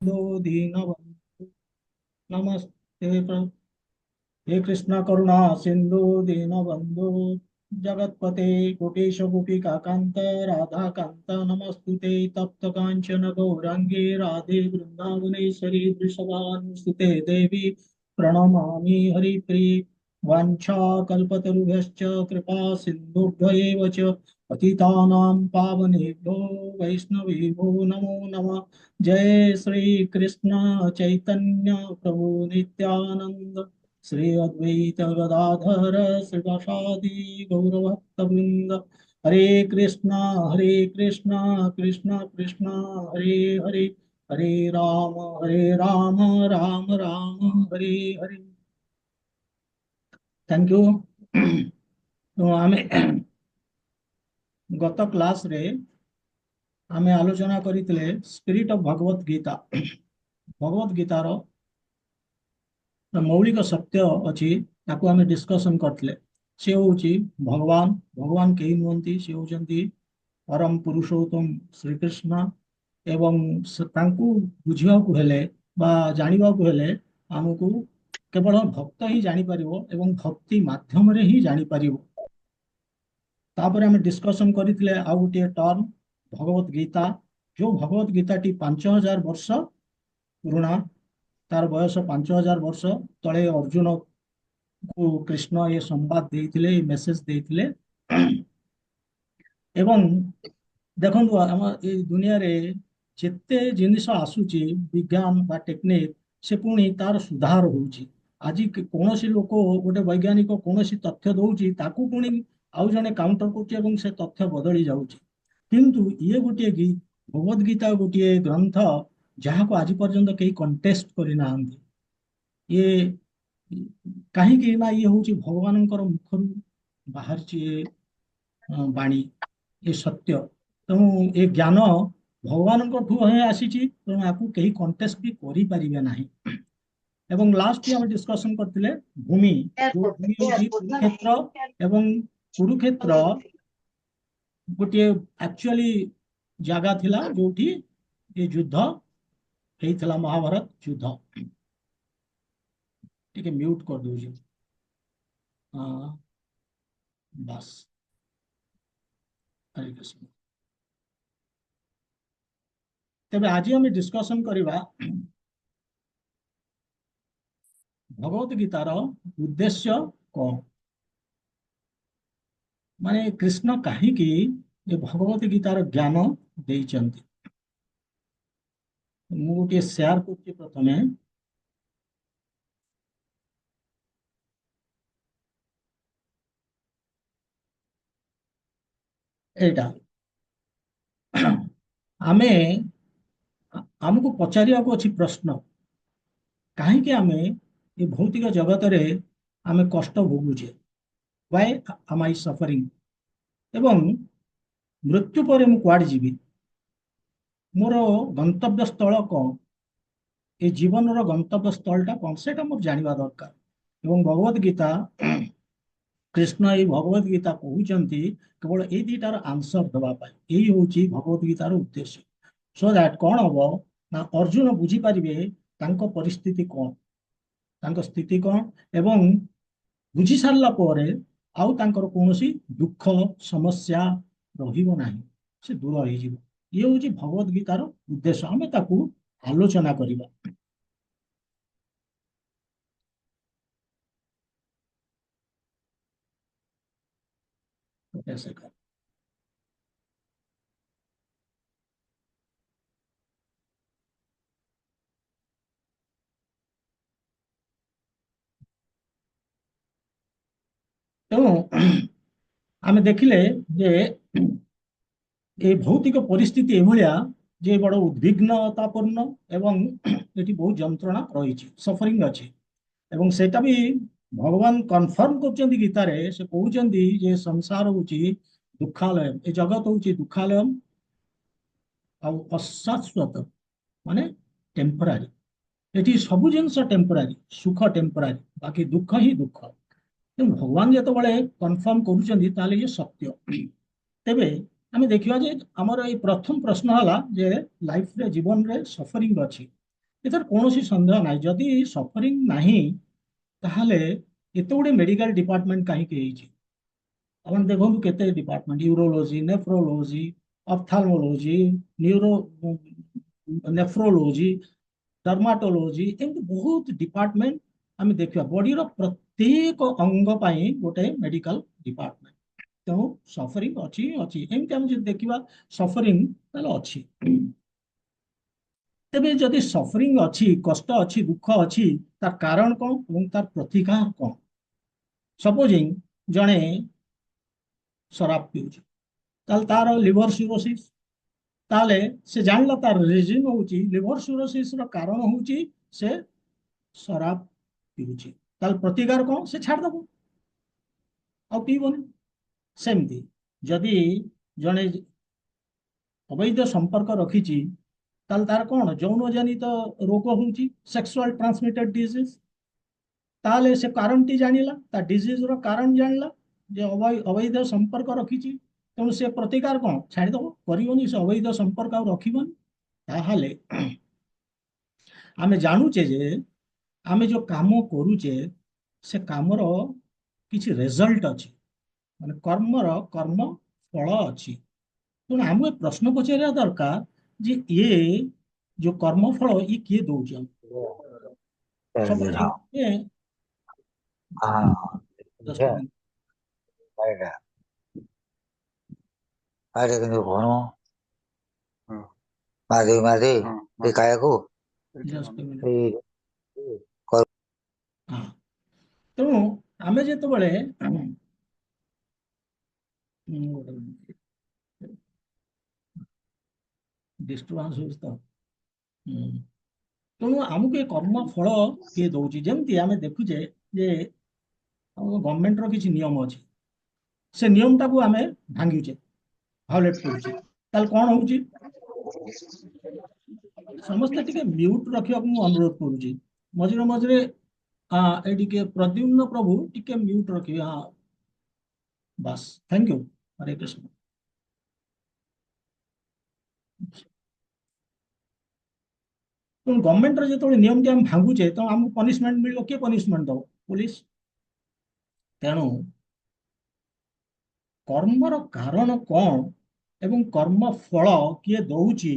दो दीनबन्धु नमस्ते हे कृष्ण करुणा सिंधु दीनबन्धु जगत्पते गोपेश गोपिका कांत राधा कांत नमस्तुते तप्त कांचन गौरांगे राधे वृंदावनेश्वरी वृषभानुसुते देवी प्रणमामि हरिप्रिये वाञ्छाकल्पतरुभ्यश्च कृपा सिन्धुभ्य एव च पतितानां पावनेभ्यो वैष्णवेभ्यो नमो नमः। जय श्री कृष्ण चैतन्य प्रभु नित्यानंद श्री अद्वैत गदाधर श्रीवासादि गौरभक्तवृंद। हरे कृष्णा कृष्ण कृष्ण हरे हरे हरे राम राम राम हरे हरे। Thank you. तो आमे गत क्लास रे आमे आलोचना करितले स्पिरिट ऑफ भगवत गीता। भगवत गीतार मौलिक सत्य अच्छी ताकू आमे डिस्कशन करते से हूँ भगवान। भगवान कहीं नुहति से होती परम पुरुषोत्तम श्रीकृष्ण एवं तांकू बुझाकू हेले बा जानिबाकू हेले आमको केवल भक्त ही जानिपर एवं भक्ति माध्यम रे ही जानिपर। तापर आम डिस्कसन करते आउ गोटे टर्म भगवत गीता। जो भगवत गीता टी 5000 वर्ष पुराणा। तार बयस 5000 वर्ष तले अर्जुन को कृष्ण ये संवाद देते मेसेज देते। एवं देखो आम ये दुनिया रे जिते जिनिस आसूची विज्ञान बा टेक्निक से पुणी तार सुधार होउची। आज कौन लोक गोटे वैज्ञानिक कौन तथ्य दौची ताकू पुणी आउ जने काउंटर कर से तथ्य बदली जाउची। किंतु ये गोटे भगवद गीता गोटे ग्रंथ जहाँ को आज पर्यंत कहीं कंटेस्ट करना ये कहीं ना ये हूँ भगवान मुखर बाहर बाणी ये सत्य। तेणु ये ज्ञान भगवान आसी तेणु आपको कहीं कंटेस्ट भी करें ना। एवं लास्ट हम डिस्कशन करते भूमि जो भूमि हूँ कुरुक्षेत्र एवं कुरुक्षेत्र गोटे एक्चुअली जगह थिला जोठी ये युद्ध होता महाभारत युद्ध। टिके म्यूट कर दूजी। बस हरे कृष्ण। तेरे आज हम डिस्कशन करवा भगवत गीतार उद्देश्य कौन माने कृष्ण कहीं ये भगवत गीतार ज्ञान देइचंती। मु गोटे शेयर करछि प्रथमे एटा आमे हमको पचारिया को अछि प्रश्न कहीं आमे ये भौतिक जगत रे आमे कष्ट भोगुचे व्हाई एम आई सफरिंग एवं मृत्यु पर मु कुआड जीवी मोर गंतव्य स्थल कौन ये जीवन गंतव्य स्थलटा कौन से जानवा दरकार। एवं भगवत गीता कृष्ण ये भगवत गीता कहते केवल ये दुटार आंसर देवाई यही हूँ भगवत गीतार उद्देश्य। सो दैट कौन हम ना अर्जुन बुझीपारे परिस्थिति कौन तांको स्थिति कौन एवं बुझी सारा पर आउ तांकर कौनसी दुख समस्या रहिबो नाही से दूर हो ये हूँ भगवत गीतार उद्देश्य। आम ताकू आलोचना करिबा। कैसे कर तेणु आम देखिले जे ये भौतिक परिस्थिति एभलिया जे बड़ उद्विग्नतापूर्ण एवं ये बहुत जंत्रणा रही सफरिंग अच्छी एवं सेटा भी भगवान कन्फर्म कर गीतार से कहते जे संसार हूँ दुखालय ए जगत हूँ दुखालय अशाश्वत माने टेम्परारी ये सब जिनस टेम्परारी सुख टेम्परारी बाकी दुख ही दुख। तेणु भगवान जो कन्फर्म कर ये सत्य। तेबे आम देखा जे आमर ये प्रथम प्रश्न है जे लाइफ रे जीवन रे सफरिंग अच्छी ଏଥିରେ କୌଣସି ସନ୍ଦେହ ନାହିଁ। ଯଦି ସଫରିଂ ନାହିଁ ତାହେଲେ ଏତେ ଗୁଡେ ମେଡିକାଲ ଡିପାର୍ଟମେଣ୍ଟ କାହିଁକି ହେଇଛି? ଆପଣ ଦେଖନ୍ତୁ କେତେ department, urology, nephrology, ophthalmology, neuro nephrology, dermatology, ଏମିତି ବହୁତ ଡିପାର୍ଟମେଣ୍ଟ ଆମେ ଦେଖିବା। ବଡିର ପ୍ରତ୍ୟେକ ଅଙ୍ଗ ପାଇଁ ଗୋଟେ ମେଡିକାଲ ଡିପାର୍ଟମେଣ୍ଟ। ତେଣୁ ସଫରିଂ ଅଛି ଅଛି, ଏମିତି ଆମେ ଯଦି ଦେଖିବା ସଫରିଂ ତାହେଲେ ଅଛି। ତେବେ ଯଦି ସଫରିଂ ଅଛି, କଷ୍ଟ ଅଛି, ଦୁଃଖ ଅଛି, ତାର କାରଣ କଣ ଏବଂ ତାର ପ୍ରତିକାର କଣ? ସପୋଜିଂ ଜଣେ ଶରାବ ପିଉଛି, ତାହେଲେ ତାର ଲିଭର ସିରୋସିସ୍, ତାହେଲେ ସେ ଜାଣିଲା ତାର ରିଜିନ୍ ହଉଛି ଲିଭର ସିରୋସିସ୍ ର କାରଣ ହଉଛି ସେ ଶରାବ ପିଉଛି। ତାହେଲେ ପ୍ରତିକାର କଣ? ସେ ଛାଡ଼ିଦବ, ଆଉ ପିଇବନି। ସେମିତି ଯଦି ଜଣେ ଅବୈଧ ସମ୍ପର୍କ ରଖିଛି, ତାହେଲେ ତାର କଣ ଯୌନ ଜନିତ ରୋଗ ହଉଛି, ସେକ୍ସୁଆଲ ଟ୍ରାନ୍ସମିଟେଡ ଡିଜିଜ। ତାହେଲେ ସେ କାରଣଟି ଜାଣିଲା, ତା ଡିଜିଜ ର କାରଣ ଜାଣିଲା ଯେ ଅବୈଧ ସମ୍ପର୍କ ରଖିଛି। ତେଣୁ ସେ ପ୍ରତିକାର କଣ? ଛାଡ଼ିଦବ, କରିବନି, ସେ ଅବୈଧ ସମ୍ପର୍କ ଆଉ ରଖିବନି। ତାହେଲେ ଆମେ ଜାଣୁଛେ ଯେ ଆମେ ଯୋଉ କାମ କରୁଛେ ସେ କାମର କିଛି ରେଜଲ୍ଟ ଅଛି, ମାନେ କର୍ମ ଫଳ ଅଛି। ତେଣୁ ଆମକୁ ପ୍ରଶ୍ନ ପଚାରିବା ଦରକାର ଯେ ଇଏ ଯୋଉ କର୍ମ ଫଳ ଇଏ କିଏ ଦଉଛି ଆମକୁ? Jadi, ସପୋଜିଂ ya, ada କିନ୍ତୁ କଣ ମାରି ମାରି ଏ କାୟାକୁ ଏଇ ତେଣୁ ଆମେ ଯେତେବେଳେ ଡିଷ୍ଟର୍ବାନ୍ସ ହଉଛି ତ, ତେଣୁ ଆମକୁ ଏ କର୍ମ ଫଳ କିଏ ଦଉଛି? ଯେମିତି ଆମେ ଦେଖୁଛେ ଯେ ଆମ ଗଭର୍ଣ୍ଣମେଣ୍ଟର କିଛି ନିୟମ ଅଛି, ସେ ନିୟମଟାକୁ ଆମେ ଭାଙ୍ଗୁଛେ, ଭାଓଲେଟ୍ କରୁଛେ, ତାହେଲେ କଣ ହଉଛି? ସମସ୍ତେ ଟିକେ ମ୍ୟୁଟ ରଖିବାକୁ ମୁଁ ଅନୁରୋଧ କରୁଛି। ମଝିରେ ମଝିରେ ଏ ଟିକେ ପ୍ରଦ୍ୟୁମ୍ନ ପ୍ରଭୁ ଟିକେ ମ୍ୟୁଟ ରଖିବେ। ହଁ, ବାସ୍, ଥ୍ୟାଙ୍କ ୟୁ। ହରେ କୃଷ୍ଣ। ତେଣୁ ଗଭର୍ଣ୍ଣମେଣ୍ଟର ଯେତେବେଳେ ନିୟମଟି ଆମେ ଭାଙ୍ଗୁଛେ, ତେଣୁ ଆମକୁ ପନିଶମେଣ୍ଟ ମିଳିବ। କିଏ ପନିଶମେଣ୍ଟ ଦବ? ପୋଲିସ। ତେଣୁ କର୍ମର କାରଣ କଣ ଏବଂ କର୍ମ ଫଳ କିଏ ଦଉଛି,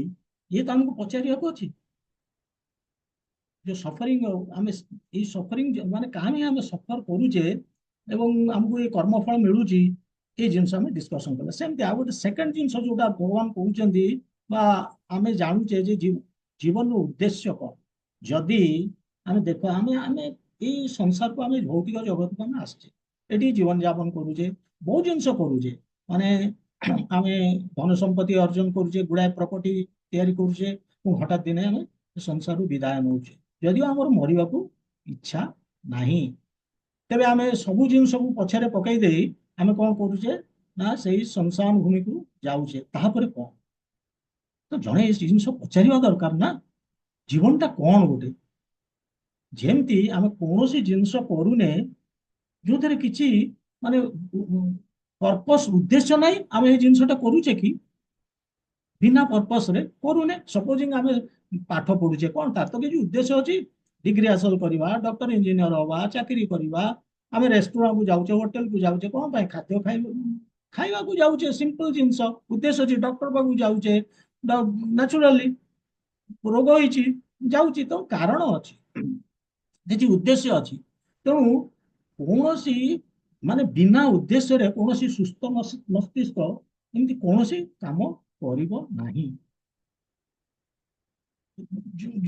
ଇଏ ତ ଆମକୁ ପଚାରିବାକୁ ଅଛି। ଯୋଉ ସଫରିଂ, ଆମେ ଏଇ ସଫରିଂ ମାନେ କାହିଁକି ଆମେ ସଫର କରୁଛେ ଏବଂ ଆମକୁ ଏଇ କର୍ମଫଳ ମିଳୁଛି, ଏଇ ଜିନିଷ ଆମେ ଡିସ୍କସନ କଲେ। ସେମିତି ଆଉ ଗୋଟେ ସେକେଣ୍ଡ ଜିନିଷ ଯୋଉଟା ଭଗବାନ କହୁଛନ୍ତି ବା ଆମେ ଜାଣୁଛେ ଯେ ଜୀବନର ଉଦ୍ଦେଶ୍ୟ କଣ? ଯଦି ଆମେ ଦେଖ, ଆମେ ଆମେ ଏଇ ସଂସାରକୁ, ଆମେ ଭୌତିକ ଜଗତକୁ ଆମେ ଆସିଛେ, ଏଠି ଜୀବନ ଯାପନ କରୁଛେ, ବହୁତ ଜିନିଷ କରୁଛେ, ମାନେ ଆମେ ଧନ ସମ୍ପତ୍ତି ଅର୍ଜନ କରୁଛେ, ଗୁଡାଏ ପ୍ରପର୍ଟି ତିଆରି କରୁଛେ, ଏବଂ ହଠାତ୍ ଦିନେ ଆମେ ସଂସାରରୁ ବିଦାୟ ନେଉଛେ। ଯଦିଓ ଆମର ମରିବାକୁ ଇଚ୍ଛା ନାହିଁ, ତେବେ ଆମେ ସବୁ ଜିନିଷକୁ ପଛରେ ପକେଇ ଦେଇ ଆମେ କଣ କରୁଛେ ନା ସେଇ ଶ୍ମଶାନ ଭୂମିକୁ ଯାଉଛେ। ତାପରେ କଣ? ତ ଜଣେ ଏ ଜିନିଷ ପଚାରିବା ଦରକାର ନା, ଜୀବନଟା କଣ ଗୋଟେ? ଯେମିତି ଆମେ କୌଣସି ଜିନିଷ କରୁନେ ଯୋଉଥିରେ କିଛି ମାନେ ପର୍ପସ, ଉଦ୍ଦେଶ୍ୟ ନାହିଁ, ଆମେ ଏଇ ଜିନିଷଟା କରୁଛେ କି? ବିନା ପର୍ପସରେ କରୁନେ। ସପୋଜିଂ ଆମେ ପାଠ ପଢୁଛେ, କଣ ତାର ତ କିଛି ଉଦ୍ଦେଶ୍ୟ ଅଛି? ଡିଗ୍ରୀ ହାସଲ କରିବା, ଡକ୍ଟର ଇଞ୍ଜିନିୟର ହବା, ଚାକିରି କରିବା। ଆମେ ରେଷ୍ଟୁରାଣ୍ଟକୁ ଯାଉଛେ, ହୋଟେଲକୁ ଯାଉଛେ, କଣ ପାଇଁ? ଖାଦ୍ୟ ଖାଇବାକୁ ଯାଉଛେ, ସିମ୍ପଲ ଜିନିଷ। ଉଦ୍ଦେଶ୍ୟ ଅଛି, ଡକ୍ଟର ପାଖକୁ ଯାଉଛେ, ନ୍ୟାଚୁରାଲି ରୋଗ ହେଇଛି, ଯାଉଛି, ତ କାରଣ ଅଛି, କିଛି ଉଦ୍ଦେଶ୍ୟ ଅଛି। ତେଣୁ କୌଣସି ମାନେ ବିନା ଉଦ୍ଦେଶ୍ୟରେ କୌଣସି ସୁସ୍ଥ ମସ୍ତିଷ୍କ ଏମିତି କୌଣସି କାମ କରିବ ନାହିଁ।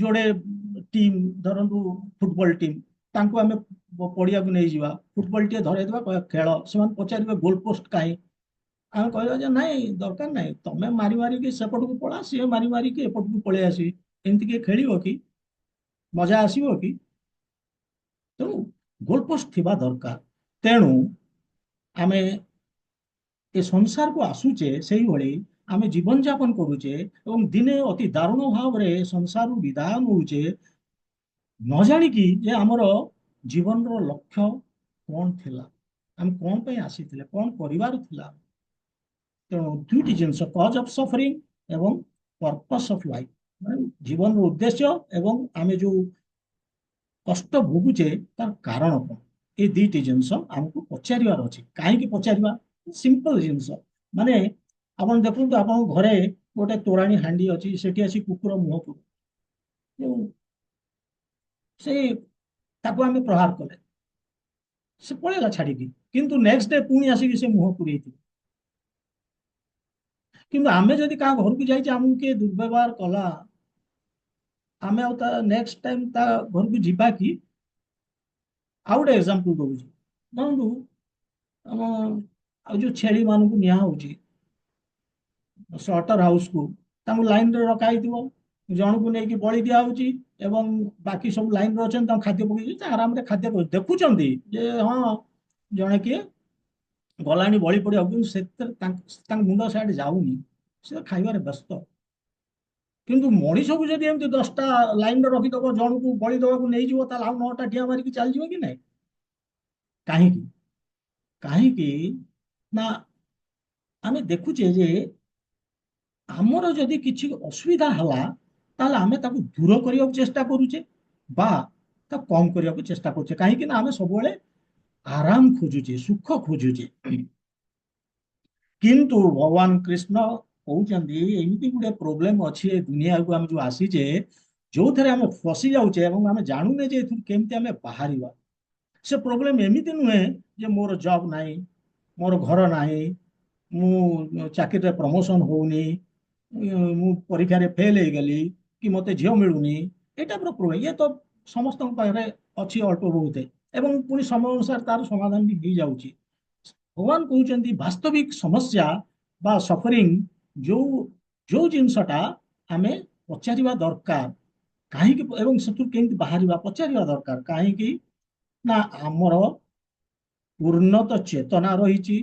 ଯୋଡ଼େ ଟିମ୍ ଧରନ୍ତୁ, ଫୁଟବଲ ଟିମ୍, ତାଙ୍କୁ ଆମେ ପଡ଼ିଆକୁ ନେଇଯିବା, ଫୁଟବଲ ଟିଏ ଧରେଇଦେବା, ଖେଳ। ସେମାନେ ପଚାରିବେ ଗୋଲ ପୋଷ୍ଟ କାହିଁ? ଆମେ କହିବା ଯେ ନାଇଁ, ଦରକାର ନାହିଁ, ତମେ ମାରି ମାରିକି ସେପଟକୁ ପଳା, ସିଏ ମାରି ମାରିକି ଏପଟକୁ ପଳେଇ ଆସିବି। ଏମିତି କିଏ ଖେଳିବ କି? ମଜା ଆସିବ କି? ତେଣୁ ଗୋଲ ପୋଷ୍ଟ ଥିବା ଦରକାର। ତେଣୁ ଆମେ ଏ ସଂସାରକୁ ଆସୁଛେ, ସେଇଭଳି ଆମେ ଜୀବନ ଯାପନ କରୁଛେ ଏବଂ ଦିନେ ଅତି ଦାରୁଣ ଭାବରେ ସଂସାରରୁ ବିଦାୟ ନେଉଛେ, ନ ଜାଣିକି ଯେ ଆମର ଜୀବନର ଲକ୍ଷ୍ୟ କଣ ଥିଲା, ଆମେ କଣ ପାଇଁ ଆସିଥିଲେ, କଣ କରିବାର ଥିଲା। ତେଣୁ ଦୁଇଟି ଜିନିଷ, କଜ୍ ଅଫ୍ ସଫରିଂ ଏବଂ ପର୍ପସ୍ ଅଫ୍ ଲାଇଫ୍, ଜୀବନର ଉଦ୍ଦେଶ୍ୟ ଏବଂ ଆମେ ଯୋଉ କଷ୍ଟ ଭୋଗୁଛେ ତାର କାରଣ କଣ, ଏ ଦୁଇଟି ଜିନିଷ ଆମକୁ ପଚାରିବାର ଅଛି। କାହିଁକି ପଚାରିବା? ସିମ୍ପଲ ଜିନିଷ, ମାନେ ଆପଣ ଦେଖନ୍ତୁ ଆପଣଙ୍କ ଘରେ ଗୋଟେ ତୋରାଣୀ ହାଣ୍ଡି ଅଛି, ସେଠି ଆସି କୁକୁର ମୁହଁକୁ ସେ ତାକୁ ଆମେ ପ୍ରହାର କଲେ, ସେ ପଳେଇଲା ଛାଡିକି, କିନ୍ତୁ ନେକ୍ସଟ ଡେ ପୁଣି ଆସିକି ସେ ମୁହଁ ପୁରେଇଥିବ। କିନ୍ତୁ ଆମେ ଯଦି କାହା ଘରକୁ ଯାଇଛେ, ଆମକୁ କିଏ ଦୁର୍ବ୍ୟବହାର କଲା, ଆମେ ଆଉ ତା ନେକ୍ସଟ ଟାଇମ ତା ଘରକୁ ଯିବା କି? ଆଉ ଗୋଟେ ଏକ୍ସାମ୍ପଲ ଦଉଛି, ଦେଖନ୍ତୁ ଆମ ଆଉ ଯୋଉ ଛେଳି ମାନଙ୍କୁ ନିଆ ହଉଛି ସ୍ଲଟର ହାଉସ କୁ, ତାଙ୍କୁ ଲାଇନରେ ରଖା ହେଇଥିବ, ଜଣକୁ ନେଇକି ବଳି ଦିଆ ହଉଛି ଏବଂ ବାକି ସବୁ ଲାଇନରେ ଅଛନ୍ତି, ତାଙ୍କୁ ଖାଦ୍ୟ ପକେଇଛି, ଆରାମରେ ଖାଦ୍ୟ ଦେଖୁଛନ୍ତି ଯେ ହଁ ଜଣେ କିଏ ଗଲାଣି ବଳି ପଡିବାକୁ, କିନ୍ତୁ ସେଥିରେ ତାଙ୍କ ମୁଣ୍ଡ ସିଆଡେ ଯାଉନି, ସେ ଖାଇବାରେ ବ୍ୟସ୍ତ। କିନ୍ତୁ ମଣିଷକୁ ଯଦି ଏମିତି 10ଟା ଲାଇନରେ ରଖିଦବ, ଜଣକୁ ବଳି ଦବାକୁ ନେଇଯିବ, ତାହେଲେ ଆଉ 9ଟା ଠିଆ ମାରିକି ଚାଲିଯିବ କି ନାଇଁ? କାହିଁକି? କାହିଁକି ନା ଆମେ ଦେଖୁଛେ ଯେ ଆମର ଯଦି କିଛି ଅସୁବିଧା ହେଲା, ତାହେଲେ ଆମେ ତାକୁ ଦୂର କରିବାକୁ ଚେଷ୍ଟା କରୁଛେ ବା ତାକୁ କମ କରିବାକୁ ଚେଷ୍ଟା କରୁଛେ। କାହିଁକି ନା ଆମେ ସବୁବେଳେ ଆରାମ ଖୋଜୁଛେ, ସୁଖ ଖୋଜୁଛେ। କିନ୍ତୁ ଭଗବାନ କୃଷ୍ଣ କହୁଛନ୍ତି ଏମିତି ଗୋଟେ ପ୍ରୋବ୍ଲେମ ଅଛି ଏ ଦୁନିଆକୁ ଆମେ ଯୋଉ ଆସିଛେ, ଯୋଉଥିରେ ଆମେ ଫସି ଯାଉଛେ ଏବଂ ଆମେ ଜାଣୁନେ ଯେ ଏଥିରୁ କେମିତି ଆମେ ବାହାରିବା। ସେ ପ୍ରୋବ୍ଲେମ ଏମିତି ନୁହେଁ ଯେ ମୋର ଜବ୍ ନାହିଁ, ମୋର ଘର ନାହିଁ, ମୁଁ ଚାକିରିରେ ପ୍ରମୋସନ ହଉନି, ମୁଁ ପରୀକ୍ଷାରେ ଫେଲ ହେଇଗଲି, କି ମତେ ଝିଅ ମିଳୁନି, ଏଇଟା ପୁରା ପ୍ରୋବ୍ଲେମ। ଇଏ ତ ସମସ୍ତଙ୍କ ପାଖରେ ଅଛି ଅଳ୍ପ ବହୁତ, ଏବଂ ପୁଣି ସମୟ ଅନୁସାରେ ତାର ସମାଧାନ ବି ହେଇଯାଉଛି। ଭଗବାନ କହୁଛନ୍ତି ବାସ୍ତବିକ ସମସ୍ୟା ବା ସଫରିଂ, ଯୋଉ ଯୋଉ ଜିନିଷଟା ଆମେ ପଚାରିବା ଦରକାର, କାହିଁକି ଏବଂ ସେଥିରୁ କେମିତି ବାହାରିବା ପଚାରିବା ଦରକାର। କାହିଁକି ନା ଆମର ଉନ୍ନତ ଚେତନା ରହିଛି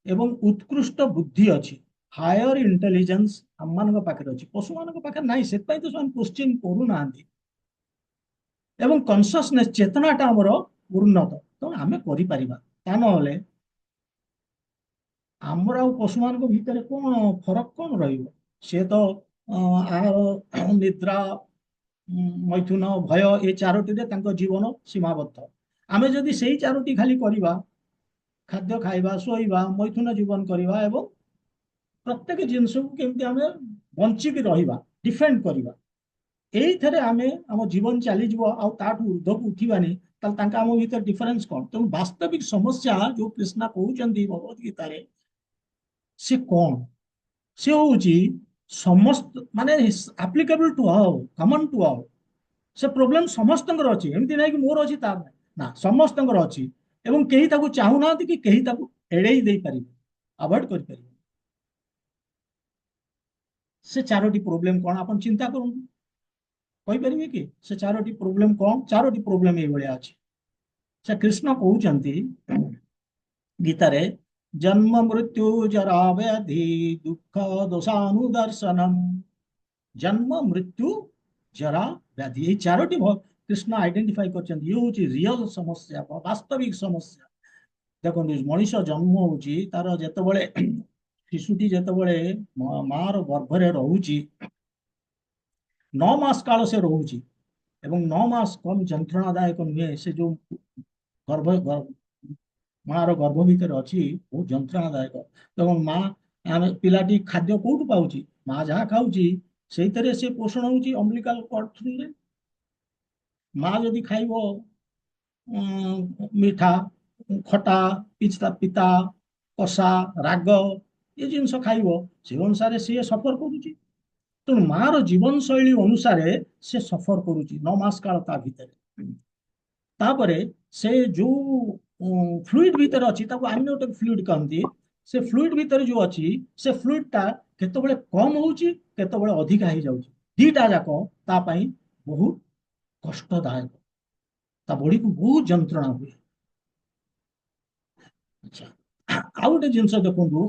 ଏବଂ ଉତ୍କୃଷ୍ଟ ବୁଦ୍ଧି ଅଛି, ହାୟର ଇଣ୍ଟେଲିଜେନ୍ସ ଆମମାନଙ୍କ ପାଖରେ ଅଛି, ପଶୁମାନଙ୍କ ପାଖରେ ନାହିଁ। ସେଥିପାଇଁ ତ ସେମାନେ କୋଶ୍ଚିନ୍ କରୁନାହାନ୍ତି। ଏବଂ କନସିୟସନେସ୍ ଚେତନାଟା ଆମର ଉନ୍ନତ, ତେଣୁ ଆମେ କରିପାରିବା। ତା ନହେଲେ ଆମର ଆଉ ପଶୁମାନଙ୍କ ଭିତରେ କଣ ଫରକ କଣ ରହିବ? ସେ ତ ଆହାର, ନିଦ୍ରା, ମୈଥୁନ, ଭୟ, ଏ ଚାରୋଟିରେ ତାଙ୍କ ଜୀବନ ସୀମାବଦ୍ଧ। ଆମେ ଯଦି ସେଇ ଚାରୋଟି ଖାଲି କରିବା, ଖାଦ୍ୟ ଖାଇବା, ଶୋଇବା, ମୈଥୁନ ଜୀବନ କରିବା ଏବଂ ପ୍ରତ୍ୟେକ ଜିନିଷକୁ କେମିତି ଆମେ ବଞ୍ଚିକି ରହିବା, ଡିଫେଣ୍ଡ କରିବା, ଏଇଥିରେ ଆମେ ଆମ ଜୀବନ ଚାଲିଯିବ ଆଉ ତାଠୁ ଉର୍ଦ୍ଧ୍ୱକୁ ଉଠିବାନି, ତାହେଲେ ତାଙ୍କ ଆମ ଭିତରେ ଡିଫରେନ୍ସ କଣ? ତେଣୁ ବାସ୍ତବିକ ସମସ୍ୟା ଯୋଉ କୃଷ୍ଣ କହୁଛନ୍ତି ଭଗବତ ଗୀତାରେ, ସେ କଣ? ସେ ହଉଛି ସମସ୍ତ, ମାନେ applicable to all, common to all. ସେ ପ୍ରୋବ୍ଲେମ ସମସ୍ତଙ୍କର ଅଛି, ଏମିତି ନାହିଁ କି ମୋର ଅଛି ତାର ନାହିଁ, ନା, ସମସ୍ତଙ୍କର ଅଛି। ଏବଂ କେହି ତାକୁ ଚାହୁଁନାହାନ୍ତି କି କେହି ତାକୁ ଏଡେଇ ଦେଇପାରିବେ, ଆଭଏଡ କରିପାରିବେ। ସେ ଚାରୋଟି ପ୍ରୋବ୍ଲେମ କଣ ଆପଣ ଚିନ୍ତା କରନ୍ତୁ, କହିପାରିବେ କି ସେ ଚାରୋଟି ପ୍ରୋବ୍ଲେମ କଣ? ଚାରୋଟି ପ୍ରୋବ୍ଲେମ ଏଇଭଳିଆ ଅଛି। ସେ କୃଷ୍ଣ କହୁଛନ୍ତି ଗୀତାରେ, ଜନ୍ମ ମୃତ୍ୟୁ ଜରା ବ୍ୟାଧି ଦୁଃଖ ଦୋଷାନୁଦର୍ଶନମ। ଜନ୍ମ ମୃତ୍ୟୁ ଜରା ବ୍ୟାଧି, এই ଚାରୋଟି କୃଷ୍ଣ ଆଇଡେଣ୍ଟିଫାଇ କରିଛନ୍ତି, ଇଏ ହଉଛି ରିଅଲ ସମସ୍ୟା, ବାସ୍ତବିକ ସମସ୍ୟା। ଦେଖନ୍ତୁ ମଣିଷ ଜନ୍ମ ହଉଛି, ତାର ଯେତେବେଳେ ଶିଶୁଟି ଯେତେବେଳେ ମାର ଗର୍ଭରେ ରହୁଛି, 9 ମାସ କାଳ ସେ ରହୁଛି, ଏବଂ 9 ମାସ କମ ଯନ୍ତ୍ରଣାଦାୟକ ନୁହେଁ। ସେ ଯୋଉ ଗର୍ଭ ମାର ଗର୍ଭ ଭିତରେ ଅଛି, ବହୁତ ଯନ୍ତ୍ରଣାଦାୟକ। ଏବଂ ଆମେ ପିଲାଟି ଖାଦ୍ୟ କୋଉଠୁ ପାଉଛି? ମା ଯାହା ଖାଉଛି ସେଇଥିରେ ସେ ପୋଷଣ ହଉଛି, ଅମ୍ବିଲିକାଲ କର୍ଡ ଥ୍ରୁରେ। ମା ଯଦି ଖାଇବ ମିଠା, ଖଟା, ପିତା, କଷା, ରାଗ, ଏ ଜିନିଷ ଖାଇବ, ସେ ଅନୁସାରେ ସିଏ ସଫର କରୁଛି। ତେଣୁ ମାର ଜୀବନ ଶୈଳୀ ଅନୁସାରେ ସେ ସଫର କରୁଛି 9 ମାସ କାଳ ତା ଭିତରେ। ତାପରେ ସେ ଯୋଉ ଫ୍ଲୁଇଡ ଭିତରେ ଅଛି, ତାକୁ ଆମ୍ନିଓଟିକ ଫ୍ଲୁଇଡ କହନ୍ତି। ସେ ଫ୍ଲୁଇଡ ଭିତରେ ଯୋଉ ଅଛି, ସେ ଫ୍ଲୁଇଡ ଟା କେତେବେଳେ କମ ହଉଛି, କେତେବେଳେ ଅଧିକା ହେଇଯାଉଛି, ଦିଟା ଯାକ ତା ପାଇଁ ବହୁତ କଷ୍ଟଦାୟକ, ତା ବଡିକୁ ବହୁତ ଯନ୍ତ୍ରଣା ହୁଏ। ଆଚ୍ଛା, ଆଉ ଗୋଟେ ଜିନିଷ ଦେଖନ୍ତୁ,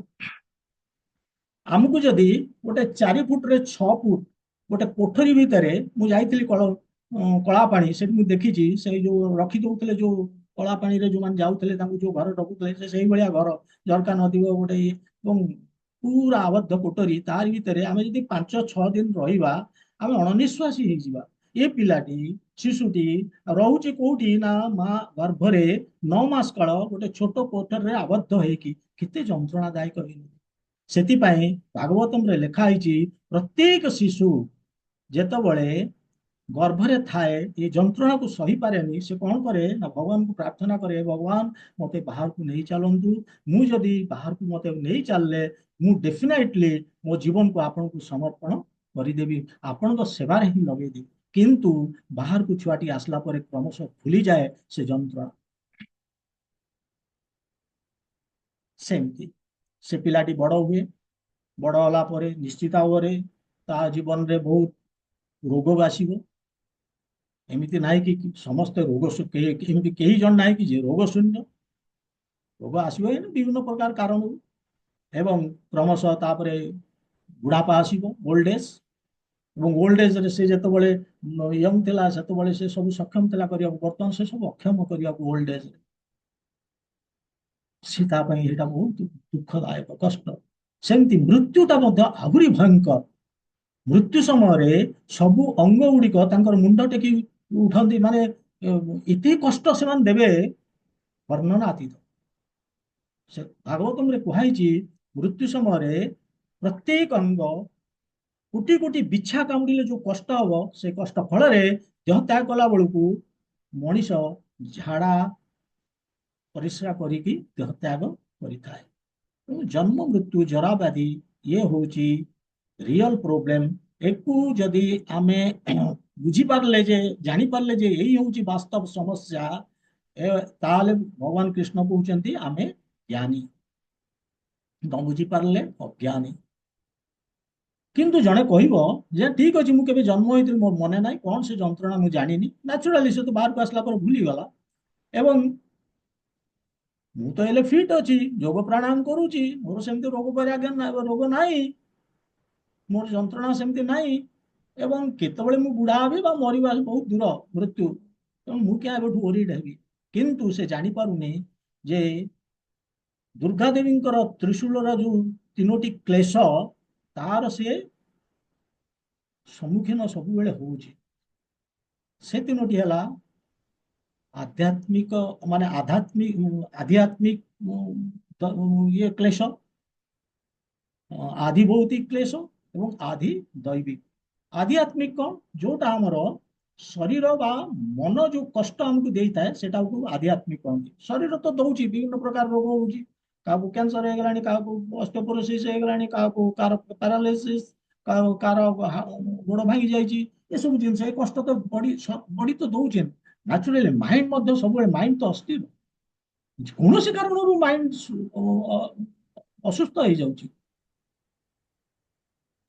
ଆମକୁ ଯଦି ଗୋଟେ 4 ଫୁଟରେ 6 ଫୁଟ ଗୋଟେ କୋଠରୀ ଭିତରେ, ମୁଁ ଯାଇଥିଲି କଳା ପାଣି, ସେଠି ମୁଁ ଦେଖିଛି, ସେଇ ଯୋଉ ରଖି ଦଉଥିଲେ, ଯୋଉ କଳା ପାଣିରେ ଯୋଉମାନେ ଯାଉଥିଲେ ତାଙ୍କୁ ଯୋଉ ଘର ରଖୁଥିଲେ, ସେ ସେଇଭଳିଆ ଘର, ଝରକା ନଦୀବ ଗୋଟେ ଏବଂ ପୁରା ଆବଦ୍ଧ କୋଠରୀ, ତାରି ଭିତରେ ଆମେ ଯଦି 5-6 ଦିନ ରହିବା, ଆମେ ଅଣନିଶ୍ୱାସୀ ହେଇଯିବା। ଏ ପିଲାଟି ଶିଶୁଟି ରହୁଛି କୋଉଠି ନା ମା ଗର୍ଭରେ 9 ମାସ କାଳ ଗୋଟେ ଛୋଟ କୋଠରୀରେ ଆବଦ୍ଧ ହେଇକି କେତେ ଯନ୍ତ୍ରଣାଦାୟକ ହେଇନି। ସେଥିପାଇଁ ଭାଗବତମରେ ଲେଖା ହେଇଛି ପ୍ରତ୍ୟେକ ଶିଶୁ ଯେତେବେଳେ ଗର୍ଭରେ ଥାଏ ଏ ଯନ୍ତ୍ରଣାକୁ ସହିପାରେନି, ସେ କଣ କରେ ନା ଭଗବାନଙ୍କୁ ପ୍ରାର୍ଥନା କରେ, ଭଗବାନ ମତେ ବାହାରକୁ ନେଇ ଚାଲନ୍ତୁ, ମୁଁ ଯଦି ବାହାରକୁ ମତେ ନେଇ ଚାଲିଲେ ମୁଁ ଡେଫିନେଟଲି ମୋ ଜୀବନକୁ ଆପଣଙ୍କୁ ସମର୍ପଣ କରିଦେବି, ଆପଣଙ୍କ ସେବାରେ ହିଁ ଲଗେଇଦେବି। କିନ୍ତୁ ବାହାରକୁ ଛୁଆଟି ଆସିଲା ପରେ କ୍ରମଶଃ ଭୁଲିଯାଏ ସେ ଯନ୍ତ୍ରଣା। ସେମିତି ସେ ପିଲାଟି ବଡ ହୁଏ, ବଡ ହେଲା ପରେ ନିଶ୍ଚିତ ଭାବରେ ତା ଜୀବନରେ ବହୁତ ରୋଗ ଆସିବ। ଏମିତି ନାହିଁ କି ସମସ୍ତେ ରୋଗ ଏମିତି କେହି ଜଣ ନାହିଁ କି ଯେ ରୋଗ ଶୂନ୍ୟ। ରୋଗ ଆସିବ ବିଭିନ୍ନ ପ୍ରକାର କାରଣରୁ, ଏବଂ କ୍ରମଶଃ ତାପରେ ବୁଢାପା ଆସିବ, ଓଲ୍ଡ ଏଜ୍। ଏବଂ ଓଲ୍ଡ ଏଜ୍ରେ ସେ ଯେତେବେଳେ ୟଙ୍ଗ ଥିଲା ସେତେବେଳେ ସେ ସବୁ ସକ୍ଷମ ଥିଲା କରିବାକୁ, ବର୍ତ୍ତମାନ ସେ ସବୁ ଅକ୍ଷମ କରିବାକୁ ଓଲ୍ଡ ଏଜ୍ରେ। ସେ ତା ପାଇଁ ଏଇଟା ବହୁତ ଦୁଃଖଦାୟକ କଷ୍ଟ। ସେମିତି ମୃତ୍ୟୁଟା ମଧ୍ୟ ଆହୁରି ଭୟଙ୍କର। ମୃତ୍ୟୁ ସମୟରେ ସବୁ ଅଙ୍ଗ ଗୁଡିକ ତାଙ୍କର ମୁଣ୍ଡ ଟେକି ଉଠନ୍ତି, ମାନେ ଏତେ କଷ୍ଟ ସେମାନେ ଦେବେ ବର୍ଣ୍ଣନାତୀତ। ସେ ଭାଗବତମରେ କୁହାଯାଇଛି ମୃତ୍ୟୁ ସମୟରେ ପ୍ରତ୍ୟେକ ଅଙ୍ଗ କୋଟି କୋଟି ବିଛା କାମୁଡ଼ିଲେ ଯୋଉ କଷ୍ଟ ହବ, ସେ କଷ୍ଟ ଫଳରେ ଦେହ ତ୍ୟାଗ କଲା ବେଳକୁ ମଣିଷ ଝାଡା ପରିସ୍ରା କରିକି ଦେହ ତ୍ୟାଗ କରିଥାଏ। ଜନ୍ମ ମୃତ୍ୟୁ ଜରା ବ୍ୟାଧି ଇଏ ହଉଛି ରିଅଲ ପ୍ରୋବ୍ଲେମ। ଏକୁ ଯଦି ଆମେ ବୁଝିପାରିଲେ, ଯେ ଜାଣିପାରିଲେ ଯେ ଏଇ ହଉଛି ବାସ୍ତବ ସମସ୍ୟା, ତାହେଲେ ଭଗବାନ କୃଷ୍ଣ କହୁଛନ୍ତି ଆମେ ଜ୍ଞାନୀ, ନ ବୁଝିପାରିଲେ ଅଜ୍ଞାନୀ। କିନ୍ତୁ ଜଣେ କହିବ ଯେ ଠିକ ଅଛି ମୁଁ କେବେ ଜନ୍ମ ହେଇଥିଲି ମୋର ମନେ ନାହିଁ, କଣ ସେ ଯନ୍ତ୍ରଣା ମୁଁ ଜାଣିନି, ନ୍ୟାଚୁରାଲି ସେ ତ ବାହାରକୁ ଆସିଲା ପରେ ଭୁଲିଗଲା, ଏବଂ ମୁଁ ତ ହେଲେ ଫିଟ୍ ଅଛି, ଯୋଗ ପ୍ରାଣାୟାମ କରୁଛି, ମୋର ସେମିତି ରୋଗ ରୋଗ ନାହିଁ, ମୋର ଯନ୍ତ୍ରଣା ସେମିତି ନାହିଁ, ଏବଂ କେତେବେଳେ ମୁଁ ବୁଢା ହେବି ବା ମରିବା ବହୁତ ଦୂର ମୃତ୍ୟୁ, ତେଣୁ ମୁଁ କିଆ ଏବେଠୁ ଓରିଡ୍ ହେବି। କିନ୍ତୁ ସେ ଜାଣିପାରୁନି ଯେ ଦୁର୍ଗା ଦେବୀଙ୍କର ତ୍ରିଶୂଳର ଯୋଉ 3ଟି କ୍ଲେଶ, ତାର ସିଏ ସମ୍ମୁଖୀନ ସବୁବେଳେ ହଉଛି। ସେ 3ଟି ହେଲା ଆଧ୍ୟାତ୍ମିକ, ମାନେ ଆଧ୍ୟାତ୍ମିକ ଇଏ କ୍ଲେଶ, ଆଧି ଭୌତିକ କ୍ଲେଶ ଏବଂ ଆଧି ଦୈବିକ। ଆଧ୍ୟାତ୍ମିକ କଣ, ଯୋଉଟା ଆମର ଶରୀର ବା ମନ ଯୋଉ କଷ୍ଟ ଆମକୁ ଦେଇଥାଏ ସେଟାକୁ ଆଧ୍ୟାତ୍ମିକ କହନ୍ତି। ଶରୀର ତ ଦଉଛି, ବିଭିନ୍ନ ପ୍ରକାର ରୋଗ ହଉଛି, କାହାକୁ କ୍ୟାନ୍ସର ହେଇଗଲାଣି, କାହାକୁ ଅସ୍ଟିଓପୋରୋସିସ୍ ହେଇଗଲାଣି, କାହାକୁ କାହାର ପାରାଲିସିସ୍, କାହାର ଗୋଡ ଭାଙ୍ଗି ଯାଇଛି, ଏସବୁ ଜିନିଷ ଏ କଷ୍ଟ ତ ବଡି ତ ଦଉଛି। ନ୍ୟାଚୁରାଲି ମାଇଣ୍ଡ ମଧ୍ୟ ସବୁବେଳେ, ମାଇଣ୍ଡ ତ ଅସ୍ଥିର, କୌଣସି କାରଣରୁ ମାଇଣ୍ଡ ଅସୁସ୍ଥ ହେଇଯାଉଛି।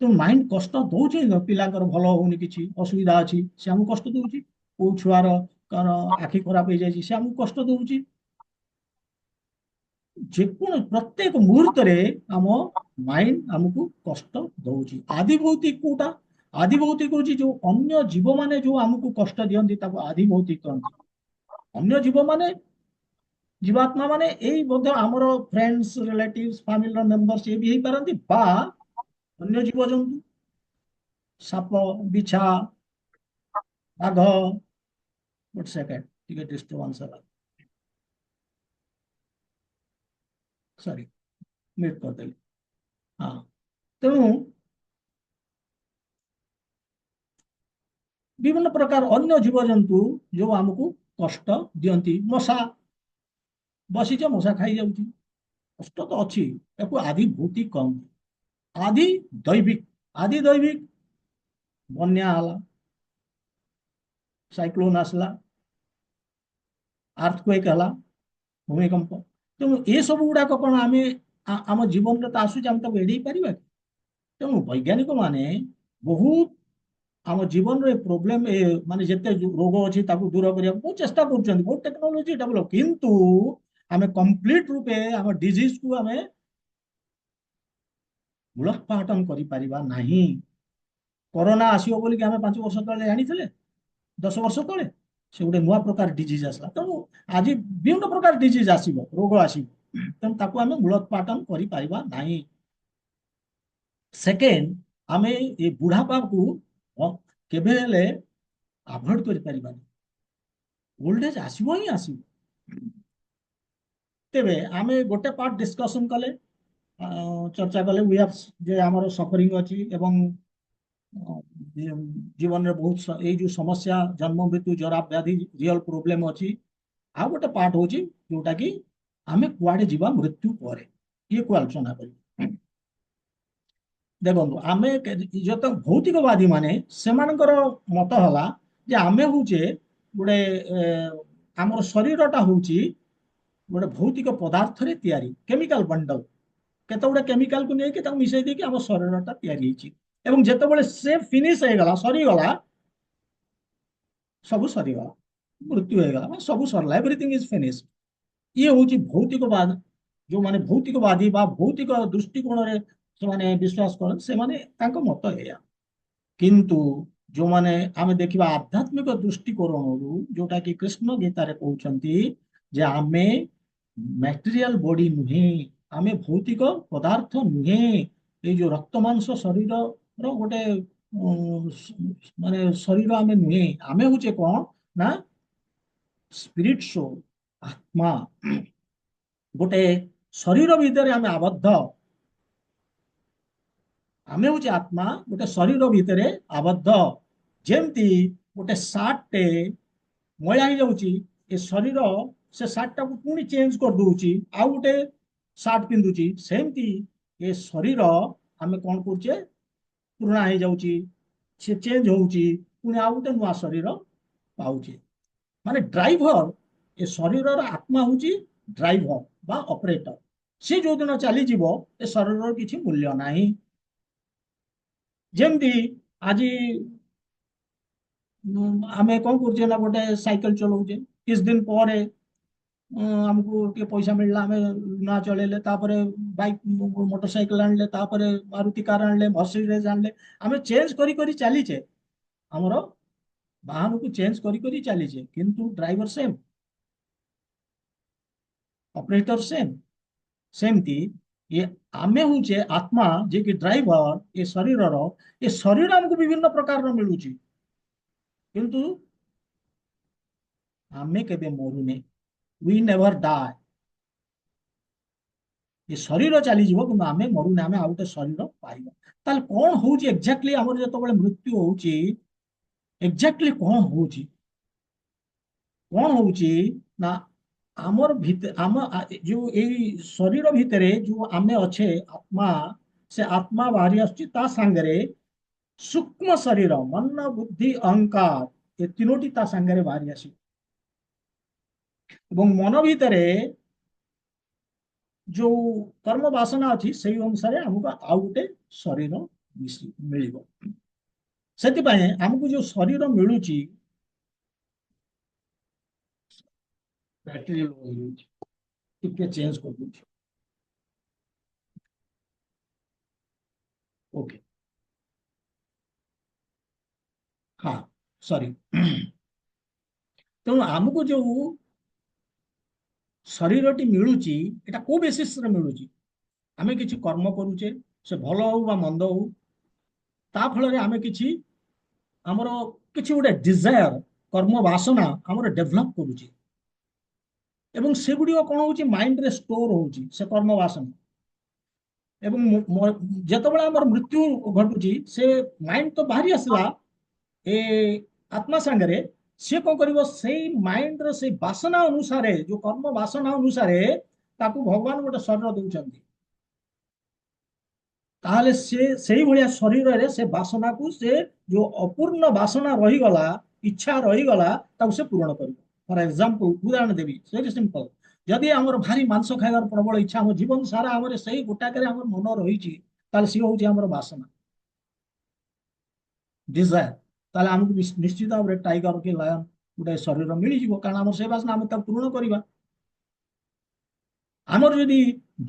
ତେଣୁ ମାଇଣ୍ଡ କଷ୍ଟ ଦଉଛି, ପିଲାଙ୍କର ଭଲ ହଉନି, କିଛି ଅସୁବିଧା ଅଛି ସେ ଆମକୁ କଷ୍ଟ ଦଉଛି, କୋଉ ଛୁଆର କଣ ଆଖି ଖରାପ ହେଇଯାଇଛି ସେ ଆମକୁ କଷ୍ଟ ଦଉଛି। ଯେକୌଣସି ପ୍ରତ୍ୟେକ ମୁହୂର୍ତ୍ତରେ ଆମ ମାଇଣ୍ଡ ଆମକୁ କଷ୍ଟ ଦଉଛି। ଆଦି ଭୌତିକ କୋଉଟା, ଆଦି ଭୌତିକ ହଉଛି ଯୋଉ ଅନ୍ୟ ଜୀବ ମାନେ ଯୋଉ ଆମକୁ କଷ୍ଟ ଦିଅନ୍ତି ତାକୁ ଆଦି ଭୌତିକ କହନ୍ତି। ଅନ୍ୟ ଜୀବ ମାନେ, ଜୀବାତ୍ମା ମାନେ ଏଇ ମଧ୍ୟ ଆମର ଫ୍ରେଣ୍ଡସ୍, ରିଲେଟିଭ୍ସ, ଫ୍ୟାମିଲିର ମେମ୍ବର୍ସ ଏ ବି ହେଇପାରନ୍ତି, ବା ଅନ୍ୟ ଜୀବଜନ୍ତୁ, ସାପ, ବିଛା, ବାଘ। ଗୋଟେ ସେକେଣ୍ଡ, ଟିକେ ଡିଷ୍ଟର୍ବାନ୍ସ ହେଲା, ସରି ମିଟ୍ କରିଦେଲି। ହଁ, ତେଣୁ ବିଭିନ୍ନ ପ୍ରକାର ଅନ୍ୟ ଜୀବଜନ୍ତୁ ଯୋଉ ଆମକୁ କଷ୍ଟ ଦିଅନ୍ତି, ମଶା ବସିଛ ମଶା ଖାଇଯାଉଛି, କଷ୍ଟ ତ ଅଛି, ତାକୁ ଆଦି ଭୌତିକ କହନ୍ତି। ଆଦି ଦୈବିକ, ଆଦି ଦୈବିକ ବନ୍ୟା ହେଲା, ସାଇକ୍ଲୋନ ଆସିଲା, ଆର୍ଥକ୍ୱେକ୍ ହେଲା, ଭୂମିକମ୍ପ। ତେଣୁ ଏସବୁ ଗୁଡାକ କଣ ଆମେ ଆମ ଜୀବନରେ ତ ଆସୁଛି, ଆମେ ତାକୁ ଏଡେଇ ପାରିବା କି? ତେଣୁ ବୈଜ୍ଞାନିକ ମାନେ ବହୁତ ଆମ ଜୀବନରେ ପ୍ରୋବ୍ଲେମ, ମାନେ ଯେତେ ରୋଗ ଅଛି ତାକୁ ଦୂର କରିବାକୁ ବହୁତ ଚେଷ୍ଟା କରୁଛନ୍ତି, ବହୁତ ଟେକ୍ନୋଲୋଜି ଡେଭଲପ, କିନ୍ତୁ ଆମେ କମ୍ପ୍ଲିଟ ରୂପେ ଆମ ଡିଜିଜ କୁ ଆମେ ମୂଳୋତ୍ପାଟନ କରିପାରିବା ନାହିଁ। କରୋନା ଆସିବ ବୋଲିକି ଆମେ 5 ବର୍ଷ ତଳେ ଜାଣିଥିଲେ, 10 ବର୍ଷ ତଳେ? ସେ ଗୋଟେ ନୂଆ ପ୍ରକାର ଡିଜିଜ ଆସିଲା। ତେଣୁ ଆଜି ବିଭିନ୍ନ ପ୍ରକାର ଡିଜିଜ ଆସିବ, ରୋଗ ଆସିବ, ତେଣୁ ତାକୁ ଆମେ ମୂଳୋତ୍ପାଟନ କରିପାରିବା ନାହିଁ। ସେକେଣ୍ଡ, ଆମେ ଏ ବୁଢାପାକୁ କେବେ ହେଲେ ଆଭଏଡ କରିପାରିବାନି। ଓଲ୍ଡ ଏଜ୍ ଆସିବ ହିଁ ଆସିବ। ତେବେ ଆମେ ଗୋଟେ ପାର୍ଟ ଡିସ୍କସନ କଲେ, ଚର୍ଚ୍ଚା କଲେ ଯେ ଆମର ସଫରିଂ ଅଛି ଏବଂ ଜୀବନରେ ବହୁତ ଏଇ ଯୋଉ ସମସ୍ୟା ଜନ୍ମ ମୃତ୍ୟୁ ଜରା ବ୍ୟାଧି ରିଅଲ ପ୍ରୋବ୍ଲେମ ଅଛି। ଆଉ ଗୋଟେ ପାର୍ଟ ହଉଛି ଯୋଉଟା କି ଆମେ କୁଆଡେ ଯିବା ମୃତ୍ୟୁ ପରେ, ଇଏ କୁ ଆଲୋଚନା କରିବୁ। ଦେଖନ୍ତୁ ଆମେ ଯେତେ ଭୌତିକବାଦୀ ମାନେ ସେମାନଙ୍କର ମତ ହେଲା ଯେ ଆମେ ହଉଛେ ଗୋଟେ ଆମର ଶରୀରଟା ହଉଛି ଗୋଟେ ଭୌତିକ ପଦାର୍ଥରେ ତିଆରି, କେମିକାଲ ବଣ୍ଡଲ, କେତେ ଗୁଡେ କେମିକାଲକୁ ନେଇକି ତାକୁ ମିଶେଇ ଦେଇକି ଆମ ଶରୀରଟା ତିଆରି ହେଇଛି। ଏବଂ ଯେତେବେଳେ ସେ ଫିନିଶ ହେଇଗଲା, ସରିଗଲା, ସବୁ ସରିଗଲା, ମୃତ୍ୟୁ ହେଇଗଲା, ସବୁ ସରିଲା, ଏଭ୍ରିଥିଙ୍ଗ ଇଜ ଫିନିଶ। ଇଏ ହଉଛି ଭୌତିକବାଦ। ଯୋଉମାନେ ଭୌତିକବାଦୀ ବା ଭୌତିକ ଦୃଷ୍ଟିକୋଣରେ ସେମାନେ ବିଶ୍ୱାସ କରନ୍ତି, ସେମାନେ ତାଙ୍କ ମତ ଏଇଆ। କିନ୍ତୁ ଯୋଉମାନେ ଆମେ ଦେଖିବା ଆଧ୍ୟାତ୍ମିକ ଦୃଷ୍ଟିକୋଣରୁ, ଯୋଉଟା କି କୃଷ୍ଣ ଗୀତାରେ କହୁଛନ୍ତି ଯେ ଆମେ ମ୍ୟାଟେରିଆଲ ବଡି ନୁହେଁ, ଆମେ ଭୌତିକ ପଦାର୍ଥ ନୁହେଁ, ଏଇ ଯୋଉ ରକ୍ତ ମାଂସ ଶରୀରର ଗୋଟେ ମାନେ ଶରୀର ଆମେ ନୁହେଁ, ଆମେ ହଉଛେ କଣ ନା ସ୍ପିରିଟ ସୋଲ, ଆତ୍ମା। ଗୋଟେ ଶରୀର ଭିତରେ ଆମେ ଆବଦ୍ଧ, ଆମେ ହଉଛି ଆତ୍ମା ଗୋଟେ ଶରୀର ଭିତରେ ଆବଦ୍ଧ। ଯେମିତି ଗୋଟେ ସାର୍ଟଟେ ମଇଳା ହେଇଯାଉଛି, ଏ ଶରୀର ସେ ସାର୍ଟଟାକୁ ପୁଣି ଚେଞ୍ଜ କରିଦଉଛି, ଆଉ ଗୋଟେ ସାର୍ଟ ପିନ୍ଧୁଛି। ସେମିତି ଏ ଶରୀର ଆମେ କଣ କରୁଛେ, ପୁରୁଣା ହେଇଯାଉଛି, ସେ ଚେଞ୍ଜ ହଉଛି, ପୁଣି ଆଉ ଗୋଟେ ନୂଆ ଶରୀର ପାଉଛେ। ମାନେ ଡ୍ରାଇଭର, ଏ ଶରୀରର ଆତ୍ମା ହଉଛି ଡ୍ରାଇଭର ବା ଅପରେଟର। ସେ ଯୋଉଦିନ ଚାଲିଯିବ ଏ ଶରୀରର କିଛି ମୂଲ୍ୟ ନାହିଁ। ଯେମିତି ଆଜି ଆମେ କଣ କରୁଛେ ନା ଗୋଟେ ସାଇକେଲ ଚଲଉଛେ, କିଛି ଦିନ ପରେ ଆମକୁ ଟିକେ ପଇସା ମିଳିଲା, ଆମେ ନୂଆ ଚଳେଇଲେ, ତାପରେ ବାଇକ୍ ମୋଟର ସାଇକେଲ ଆଣିଲେ, ତାପରେ ମାରୁତି କାର ଆଣିଲେ, ମର୍ସିଡିଜ ଆଣିଲେ, ଆମେ ଚେଞ୍ଜ କରି କରି ଚାଲିଛେ, ଆମର ବାହନକୁ ଚେଞ୍ଜ କରି କରି ଚାଲିଛେ, କିନ୍ତୁ ଡ୍ରାଇଭର ସେମ୍, ଅପରେଟର ସେମ୍। ସେମିତି ଏ ଆମେ ହଉଛେ ଆତ୍ମା, ଯିଏକି ଡ୍ରାଇଭର ଏ ଶରୀରର। ଏ ଶରୀର ଆମକୁ ବିଭିନ୍ନ ପ୍ରକାରର ମିଳୁଛି, କିନ୍ତୁ ଆମେ କେବେ ମରୁନେ, ୱି ନେଭର ଡାଏ। ଏ ଶରୀର ଚାଲିଯିବ କିନ୍ତୁ ଆମେ ମରୁନେ, ଆମେ ଆଉ ଗୋଟେ ଶରୀର ପାଇବା। ତାହେଲେ କଣ ହଉଛି ଏକ୍ଜାକ୍ଟଲି ଆମର ଯେତେବେଳେ ମୃତ୍ୟୁ ହଉଛି, ଏକ୍ଜାକ୍ଟଲି କଣ ହଉଛି? କଣ ହଉଛି ନା ଆମର ଭିତରେ, ଆମ ଯୋଉ ଏଇ ଶରୀର ଭିତରେ ଯୋଉ ଆମେ ଅଛେ ଆତ୍ମା, ସେ ଆତ୍ମା ବାହାରି ଆସୁଛି, ତା ସାଙ୍ଗରେ ସୂକ୍ଷ୍ମ ଶରୀର, ମନ ବୁଦ୍ଧି ଅହଙ୍କାର, ଏ ତିନୋଟି ତା ସାଙ୍ଗରେ ବାହାରି ଆସିବ। ଏବଂ ମନ ଭିତରେ ଯୋଉ କର୍ମ ବାସନା ଅଛି, ସେଇ ଅନୁସାରେ ଆମକୁ ଆଉ ଗୋଟେ ଶରୀର ମିଳିବ। ସେଥିପାଇଁ ଆମକୁ ଯୋଉ ଶରୀର ମିଳୁଛି, ବ୍ୟାଟେରୀ ଲୋ ହେଇଯାଉଛି, ଟିକେ ଚେଞ୍ଜ କରିଦଉଛି। ଓକେ, ହଁ, ସରି। ତେଣୁ ଆମକୁ ଯୋଉ ଶରୀରଟି ମିଳୁଛି, ଏଟା କୋଉ ବେସିସରେ ମିଳୁଛି? ଆମେ କିଛି କର୍ମ କରୁଛେ, ସେ ଭଲ ହଉ ବା ମନ୍ଦ ହଉ, ତା ଫଳରେ ଆମେ କିଛି ଆମର କିଛି ଗୋଟେ ଡିଜାୟାର, କର୍ମ ବାସନା ଆମର ଡେଭଲପ କରୁଛି, ଏବଂ ସେଗୁଡିକ କଣ ହଉଛି, ମାଇଣ୍ଡରେ ଷ୍ଟୋର ହଉଛି ସେ କର୍ମ ବାସନା। ଏବଂ ଯେତେବେଳେ ଆମର ମୃତ୍ୟୁ ଘଟୁଛି, ସେ ମାଇଣ୍ଡ ତ ବାହାରି ଆସିଲା ଏ ଆତ୍ମା ସାଙ୍ଗରେ, ସିଏ କଣ କରିବ, ସେଇ ମାଇଣ୍ଡର ସେଇ ବାସନା ଅନୁସାରେ, ଯୋଉ କର୍ମ ବାସନା ଅନୁସାରେ ତାକୁ ଭଗବାନ ଗୋଟେ ଶରୀର ଦଉଛନ୍ତି। ତାହେଲେ ସେ ସେଇଭଳିଆ ଶରୀରରେ ସେ ବାସନାକୁ, ସେ ଯୋଉ ଅପୂର୍ଣ୍ଣ ବାସନା ରହିଗଲା, ଇଚ୍ଛା ରହିଗଲା, ତାକୁ ସେ ପୂରଣ କରିବ। ଫର ଏକ୍ସାମ୍ପଲ, ଉଦାହରଣ ଦେବି, ଭେରି ସିମ୍ପଲ। ଯଦି ଆମର ଭାରି ମାଂସ ଖାଇବାର ପ୍ରବଳ ଇଚ୍ଛା, ଆମ ଜୀବନ ସାରା ଆମର ସେଇ ଗୋଟାକରେ ଆମର ମନ ରହିଛି, ତାହେଲେ ସିଏ ହଉଛି ଆମର ବାସନା, ଡିଜାୟାର। ତାହେଲେ ଆମକୁ ନିଶ୍ଚିତ ଭାବରେ ଟାଇଗର କି ଲାୟନ ଗୋଟେ ଶରୀର ମିଳିଯିବ, କାରଣ ଆମର ସେଇ ବାସନା, ଆମେ ତାକୁ ପୂରଣ କରିବା। ଆମର ଯଦି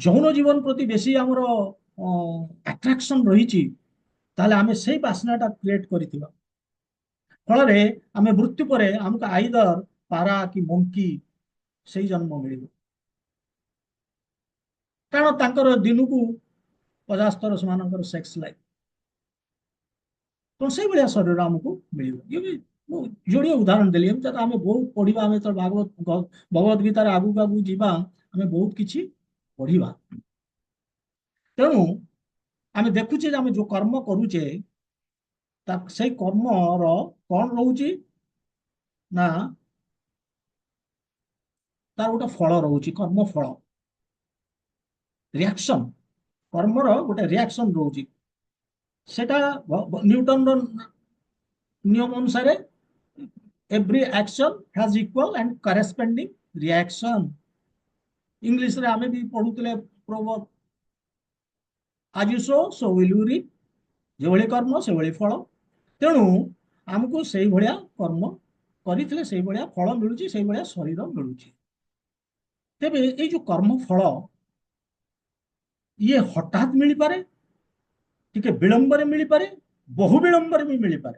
ଯୌନ ଜୀବନ ପ୍ରତି ବେଶୀ ଆମର ଆଟ୍ରାକ୍ସନ ରହିଛି, ତାହେଲେ ଆମେ ସେଇ ବାସନାଟା କ୍ରିଏଟ କରିଥିବା, ଫଳରେ ଆମେ ମୃତ୍ୟୁ ପରେ ଆମକୁ ଆଇଦର ପାରା କି ମଙ୍କି ସେଇ ଜନ୍ମ ମିଳିବ। କାରଣ ତାଙ୍କର ଦିନକୁ 50 ଥର ସେମାନଙ୍କର ସେକ୍ସ ଲାଇଫ। ତ ତେଣୁ ସେଇଭଳିଆ ଶରୀର ଆମକୁ ମିଳିବ। ଇଏ ବି ମୁଁ ଯୋଡ଼ିଏ ଉଦାହରଣ ଦେଲି। ଏମିତି ତ ଆମେ ବହୁତ ପଢିବା, ଆମେ ତ ଭଗବତ ଗୀତାରେ ଆଗକୁ ଆଗକୁ ଯିବା, ଆମେ ବହୁତ କିଛି ପଢିବା। ତେଣୁ ଆମେ ଦେଖୁଛେ ଯେ ଆମେ ଯୋଉ କର୍ମ କରୁଛେ ସେଇ କର୍ମର କଣ ରହୁଛି ନା ତାର ଗୋଟେ ଫଳ ରହୁଛି, କର୍ମ ଫଳ, ରିଆକ୍ସନ। କର୍ମର ଗୋଟେ ରିଆକ୍ସନ ରହୁଛି। ସେଟା ନ୍ୟୁଟନର ନିୟମ ଅନୁସାରେ every action has equal and corresponding reaction। ଇଂଲିଶରେ ଆମେ ବି ପଢୁଥିଲେ ପ୍ରବର୍ବ, as you sow so will you reap। ଯେଭଳି କର୍ମ ସେଭଳି ଫଳ। ତେଣୁ ଆମକୁ ସେଇଭଳିଆ କର୍ମ କରିଥିଲେ ସେଇଭଳିଆ ଫଳ ମିଳୁଛି, ସେଇଭଳିଆ ଶରୀର ମିଳୁଛି। ତେବେ ଏଇ ଯୋଉ କର୍ମ ଫଳ ଇଏ ହଠାତ୍ ମିଳିପାରେ, ଟିକେ ବିଳମ୍ବରେ ମିଳିପାରେ, ବହୁ ବିଳମ୍ବରେ ବି ମିଳିପାରେ।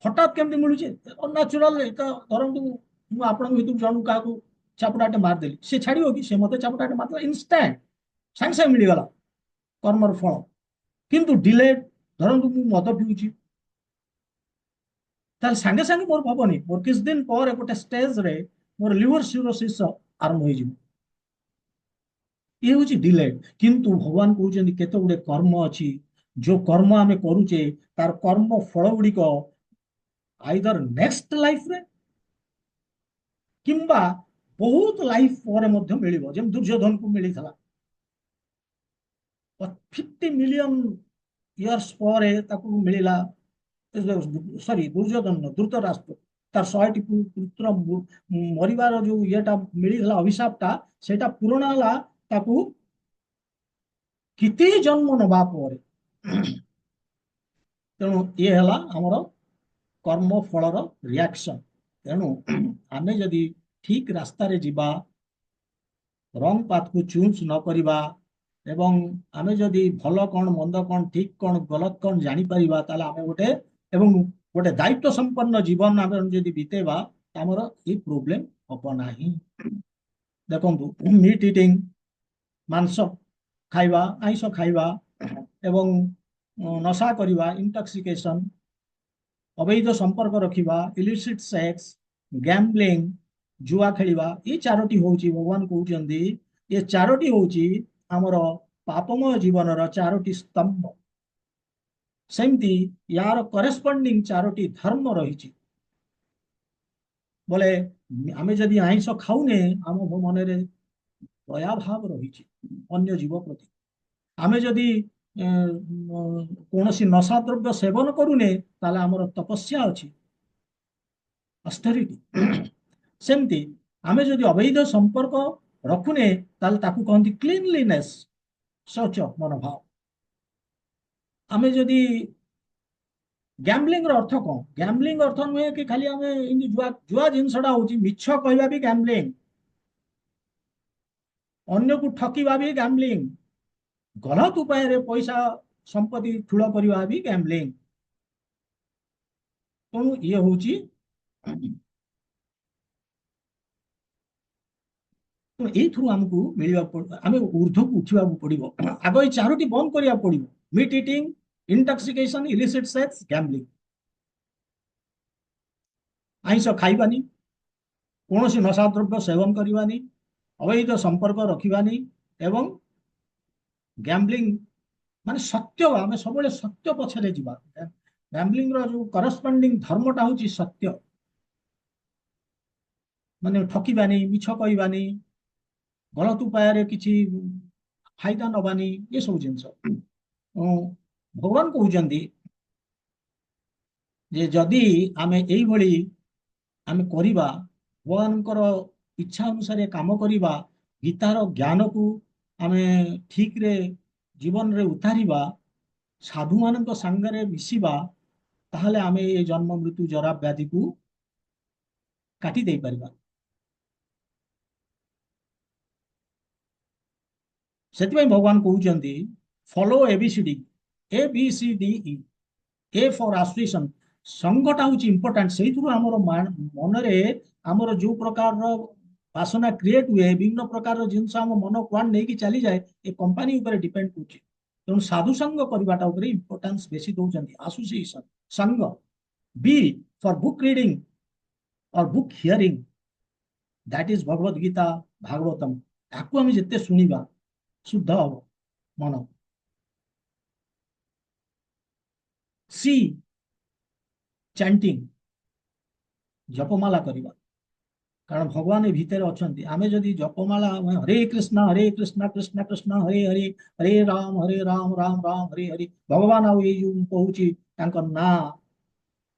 ହଠାତ୍ କେମିତି ମିଳୁଛି? ନ୍ୟାଚୁରାଲ। ଧରନ୍ତୁ ମୁଁ ଆପଣଙ୍କ ଭିତରୁ ଜଣକୁ କାହାକୁ ଚାପୁଡାଟେ ମାରିଦେଲି, ସେ ଛାଡିବ କି? ସେ ମତେ ଚାପୁଡାଟେ ମାରିଦେଲା, ଇନଷ୍ଟାଣ୍ଟ, ସାଙ୍ଗେ ସାଙ୍ଗେ ମିଳିଗଲା କର୍ମର ଫଳ। କିନ୍ତୁ ଡିଲେଡ୍, ଧରନ୍ତୁ ମୁଁ ମଦ ପିଉଛି, ତାହେଲେ ସାଙ୍ଗେ ସାଙ୍ଗେ ମୋର ହବନି। ମୋର କିଛି ଦିନ ପରେ ଗୋଟେ ଷ୍ଟେଜରେ ମୋର ଲିଭର ସିରୋସିସ୍ ଆରମ୍ଭ ହେଇଯିବ। ଇଏ ହଉଛି ଡିଲେଡ୍। କିନ୍ତୁ ଭଗବାନ କହୁଛନ୍ତି କେତେ ଗୁଡେ କର୍ମ ଅଛି, ଯୋଉ କର୍ମ ଆମେ କରୁଛେ ତାର କର୍ମ ଫଳ ଗୁଡିକ ଆଇଦର ନେକ୍ସଟ ଲାଇଫରେ କିମ୍ବା ବହୁତ ଲାଇଫ ପରେ ମଧ୍ୟ ମିଳିବ। ଯେମିତି ଦୁର୍ଯ୍ୟୋଧନକୁ ମିଳିଥିଲା, 50 ମିଲିୟନ ଇୟର୍ସ ପରେ ତାକୁ ମିଳିଲା। ସରି, ଦୁର୍ଯ୍ୟୋଧନ, ଧୃତରାଷ୍ଟ୍ର, ତାର 100ଟି ପୁତ୍ର ମରିବାର ଯୋଉ ଇଏଟା ମିଳିଥିଲା, ଅଭିଶାପଟା, ସେଇଟା ପୂରଣ ହେଲା ତାକୁ କେତେ ଜନ୍ମ ନେବା ପରେ। ତେଣୁ ଇଏ ହେଲା ଆମର କର୍ମ ଫଳର ରିଆକ୍ସନ। ତେଣୁ ଆମେ ଯଦି ଠିକ ରାସ୍ତାରେ ଯିବା, ରଙ୍ଗ ପାଥକୁ ଚୁଜ୍ ନ କରିବା, ଏବଂ ଆମେ ଯଦି ଭଲ କଣ, ମନ୍ଦ କଣ, ଠିକ କଣ, ଗଲତ କଣ ଜାଣିପାରିବା, ତାହେଲେ ଆମେ ଏବଂ ଗୋଟେ ଦାୟିତ୍ୱ ସମ୍ପନ୍ନ ଜୀବନ ଆମେ ଯଦି ବିତେଇବା, ଆମର ଏଇ ପ୍ରୋବ୍ଲେମ ହବ ନାହିଁ। ଦେଖନ୍ତୁ, ମିଟ୍ ଇଟିଂ, ମାଂସ ଖାଇବା, ଆଇଁଷ ଖାଇବା, ଏବଂ ନଶା କରିବା, ଇଣ୍ଟକ୍ସିକେସନ, ଅବୈଧ ସମ୍ପର୍କ ରଖିବା, ଇଲିସିଟ୍ ସେକ୍ସ, ଗ୍ୟାମ୍ବଲିଂ, ଜୁଆ ଖେଳିବା, ଏ ଚାରୋଟି ହଉଛି, ଭଗବାନ କହୁଛନ୍ତି ଏ ଚାରୋଟି ହଉଛି ଆମର ପାପମୟ ଜୀବନର ଚାରୋଟି ସ୍ତମ୍ଭ। ସେମିତି ୟାର କରେସ୍ପଣ୍ଡିଂ ଚାରୋଟି ଧର୍ମ ରହିଛି। ବୋଲେ ଆମେ ଯଦି ଆଇଁଷ ଖାଉନେ, ଆମ ମନରେ ଦୟାଭାବ ରହିଛି ଅନ୍ୟ ଜୀବ ପ୍ରତି। ଆମେ ଯଦି କୌଣସି ନଶା ଦ୍ରବ୍ୟ ସେବନ କରୁନେ, ତାହେଲେ ଆମର ତପସ୍ୟା ଅଛି, ଅଷ୍ଟେରିଟି। ସେମିତି ଆମେ ଯଦି ଅବୈଧ ସମ୍ପର୍କ ରଖୁନେ, ତାହେଲେ ତାକୁ କହନ୍ତି କ୍ଲିନଲିନେସ୍, ଶୌଚ ମନୋଭାବ। ଆମେ ଯଦି ଗ୍ୟାମ୍ବଲିଂ ର ଅର୍ଥ କଣ? ଗ୍ୟାମ୍ବଲିଂ ଅର୍ଥ ନୁହେଁ କି ଖାଲି ଆମେ ଏମିତି ଜୁଆ ଜିନିଷଟା ହଉଛି, ମିଛ କହିବା ବି ଗ୍ୟାମ୍ବଲିଂ, ଅନ୍ୟକୁ ଠକିବା ବି ଗ୍ୟାମ୍ବଲିଂ, ଗଲତ ଉପାୟରେ ପଇସା ସମ୍ପତ୍ତି ଠୁଳ କରିବା ବି ଗ୍ୟାମ୍ବଲିଂ। ତେଣୁ ଇଏ ହଉଛି, ଏଇଥିରୁ ଆମକୁ ମିଳିବାକୁ, ଆମେ ଊର୍ଦ୍ଧ୍ୱକୁ ଉଠିବାକୁ ପଡିବ। ଆଗ ଏଇ ଚାରୋଟି ବନ୍ଦ କରିବାକୁ ପଡିବ: ମିଟ୍ ଇଟିଂ, ଇଣ୍ଟକ୍ସିକେସନ, ଇଲିସିଟ୍ ସେକ୍ସ, ଗ୍ୟାମ୍ବଲିଂ। ଆଇଁଷ ଖାଇବାନି, କୌଣସି ନଶା ଦ୍ରବ୍ୟ ସେବନ କରିବାନି, ଅବୈଧ ସମ୍ପର୍କ ରଖିବାନି, ଏବଂ ଗ୍ୟାମ୍ବଲିଂ ମାନେ ସତ୍ୟ। ଆମେ ସବୁବେଳେ ସତ୍ୟ ପଛରେ ଯିବା। ଗ୍ୟାମ୍ବଲିଂ ର ଯୋଉ କରସ୍ପଣ୍ଡିଂ ଧର୍ମଟା ହଉଛି ସତ୍ୟ, ମାନେ ଠକିବାନି, ମିଛ କହିବାନି, ଗଲତ ଉପାୟରେ କିଛି ଫାଇଦା ନବାନି, ଏସବୁ ଜିନିଷ। ଭଗବାନ କହୁଛନ୍ତି ଯେ ଯଦି ଆମେ ଏଇଭଳି ଆମେ କରିବା, ଭଗବାନଙ୍କର ଇଚ୍ଛା ଅନୁସାରେ କାମ କରିବା, ଗୀତାର ଜ୍ଞାନକୁ ଆମେ ଠିକରେ ଜୀବନରେ ଉତାରିବା, ସାଧୁମାନଙ୍କ ସାଙ୍ଗରେ ମିଶିବା, ତାହେଲେ ଆମେ ଏ ଜନ୍ମ ମୃତ୍ୟୁ ଜରା ବ୍ୟାଧିକୁ କାଟି ଦେଇପାରିବା। ସେଥିପାଇଁ ଭଗବାନ କହୁଛନ୍ତି follow A B C D, ABCDE। A for association, ସଂଘଟା ହଉଛି ଇମ୍ପୋର୍ଟାଣ୍ଟ। ସେଇଥିରୁ ଆମର ମନରେ ଆମର ଯୋଉ ପ୍ରକାରର ବାସନା କ୍ରିଏଟ ହୁଏ, ବିଭିନ୍ନ ପ୍ରକାରର ଜିନିଷ ଆମ ମନ କୁଆଡେ ନେଇକି ଚାଲିଯାଏ, ଏ କମ୍ପାନୀ ଉପରେ ଡିପେଣ୍ଡ କରୁଛି। ତେଣୁ ସାଧୁ ସଙ୍ଗ କରିବାଟା ଉପରେ ଇମ୍ପୋର୍ଟାନ୍ସ ବେଶୀ ଦଉଛନ୍ତି ଆସୋସିଏସନ ସଙ୍ଗ। B for book reading or book hearing, that is Bhagavad Gita Bhagavatam. ତାକୁ ଆମେ ଯେତେ ଶୁଣିବା ଶୁଦ୍ଧ ହବ ମନ। ସି ଚାଣ୍ଟିଂ, ଜପମାଲା କରିବା, କାରଣ ଭଗବାନ ଏ ଭିତରେ ଅଛନ୍ତି। ଆମେ ଯଦି ଜପମାଳା ହରେ କୃଷ୍ଣ କୃଷ୍ଣ କୃଷ୍ଣ ହରେ ହରେ, ହରେ ରାମ ରାମ ରାମ ହରେ ହରେ, ଭଗବାନ ଆଉ ଏଇ ଯୋଉ ମୁଁ କହୁଛି ତାଙ୍କ ନାଁ,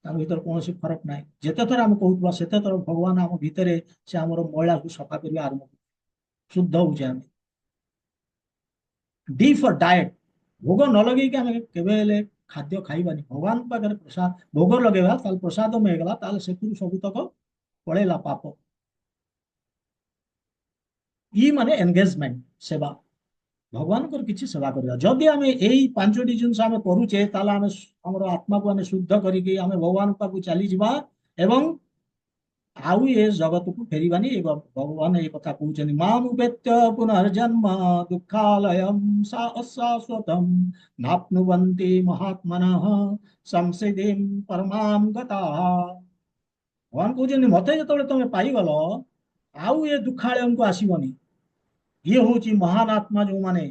ତାଙ୍କ ଭିତରେ କୌଣସି ଫରକ ନାହିଁ। ଯେତେ ଥର ଆମେ କହୁଥିବା ସେତେ ଥର ଭଗବାନ ଆମ ଭିତରେ ସେ ଆମର ମଇଳାକୁ ସଫା କରିବା ଆରମ୍ଭ କରୁ, ଶୁଦ୍ଧ ହଉଛେ ଆମେ। ଡି ଫର୍ ଡାଏଟ୍, ଭୋଗ ନ ଲଗେଇକି ଆମେ କେବେ ହେଲେ ଖାଦ୍ୟ ଖାଇବାନି। ଭଗବାନ ପାଖରେ ପ୍ରସାଦ ଭୋଗ ଲଗେଇବା, ତାହେଲେ ପ୍ରସାଦ ମିଳିଗଲା, ତାହେଲେ ସେଥିରୁ ସବୁତକ ପଳେଇଲା ପାପ। ଇ ମାନେ ଏନଗେଜମେଣ୍ଟ, ସେବା, ଭଗବାନଙ୍କର କିଛି ସେବା କରିବା। ଯଦି ଆମେ ଏଇ ପାଞ୍ଚଟି ଜିନିଷ ଆମେ କରୁଛେ, ତାହେଲେ ଆମେ ଆମର ଆତ୍ମାକୁ ଆମେ ଶୁଦ୍ଧ କରିକି ଆମେ ଭଗବାନଙ୍କ ପାଖକୁ ଚାଲିଯିବା ଏବଂ ଆଉ ଏ ଜଗତକୁ ଫେରିବାନି। ଭଗବାନ ଏ କଥା କହୁଛନ୍ତି, ମାମୁପେତ୍ୟ ପୁନର୍ଜନ୍ମ ଦୁଃଖାଲୟମ୍ ଶାଶ୍ୱତମ୍ ନାପ୍ନୁବନ୍ତି ମହାତ୍ମନଃ ସଂସିଦ୍ଧିଂ ପରମାଂ ଗତାଃ। ଭଗବାନ କହୁଛନ୍ତି ମତେ ଯେତେବେଳେ ତମେ ପାଇଗଲ, ଆଉ ଏ ଦୁଃଖାଳୟକୁ ଆସିବନି। ଇଏ ହଉଛି ମହାନ ଆତ୍ମା ଯୋଉମାନେ,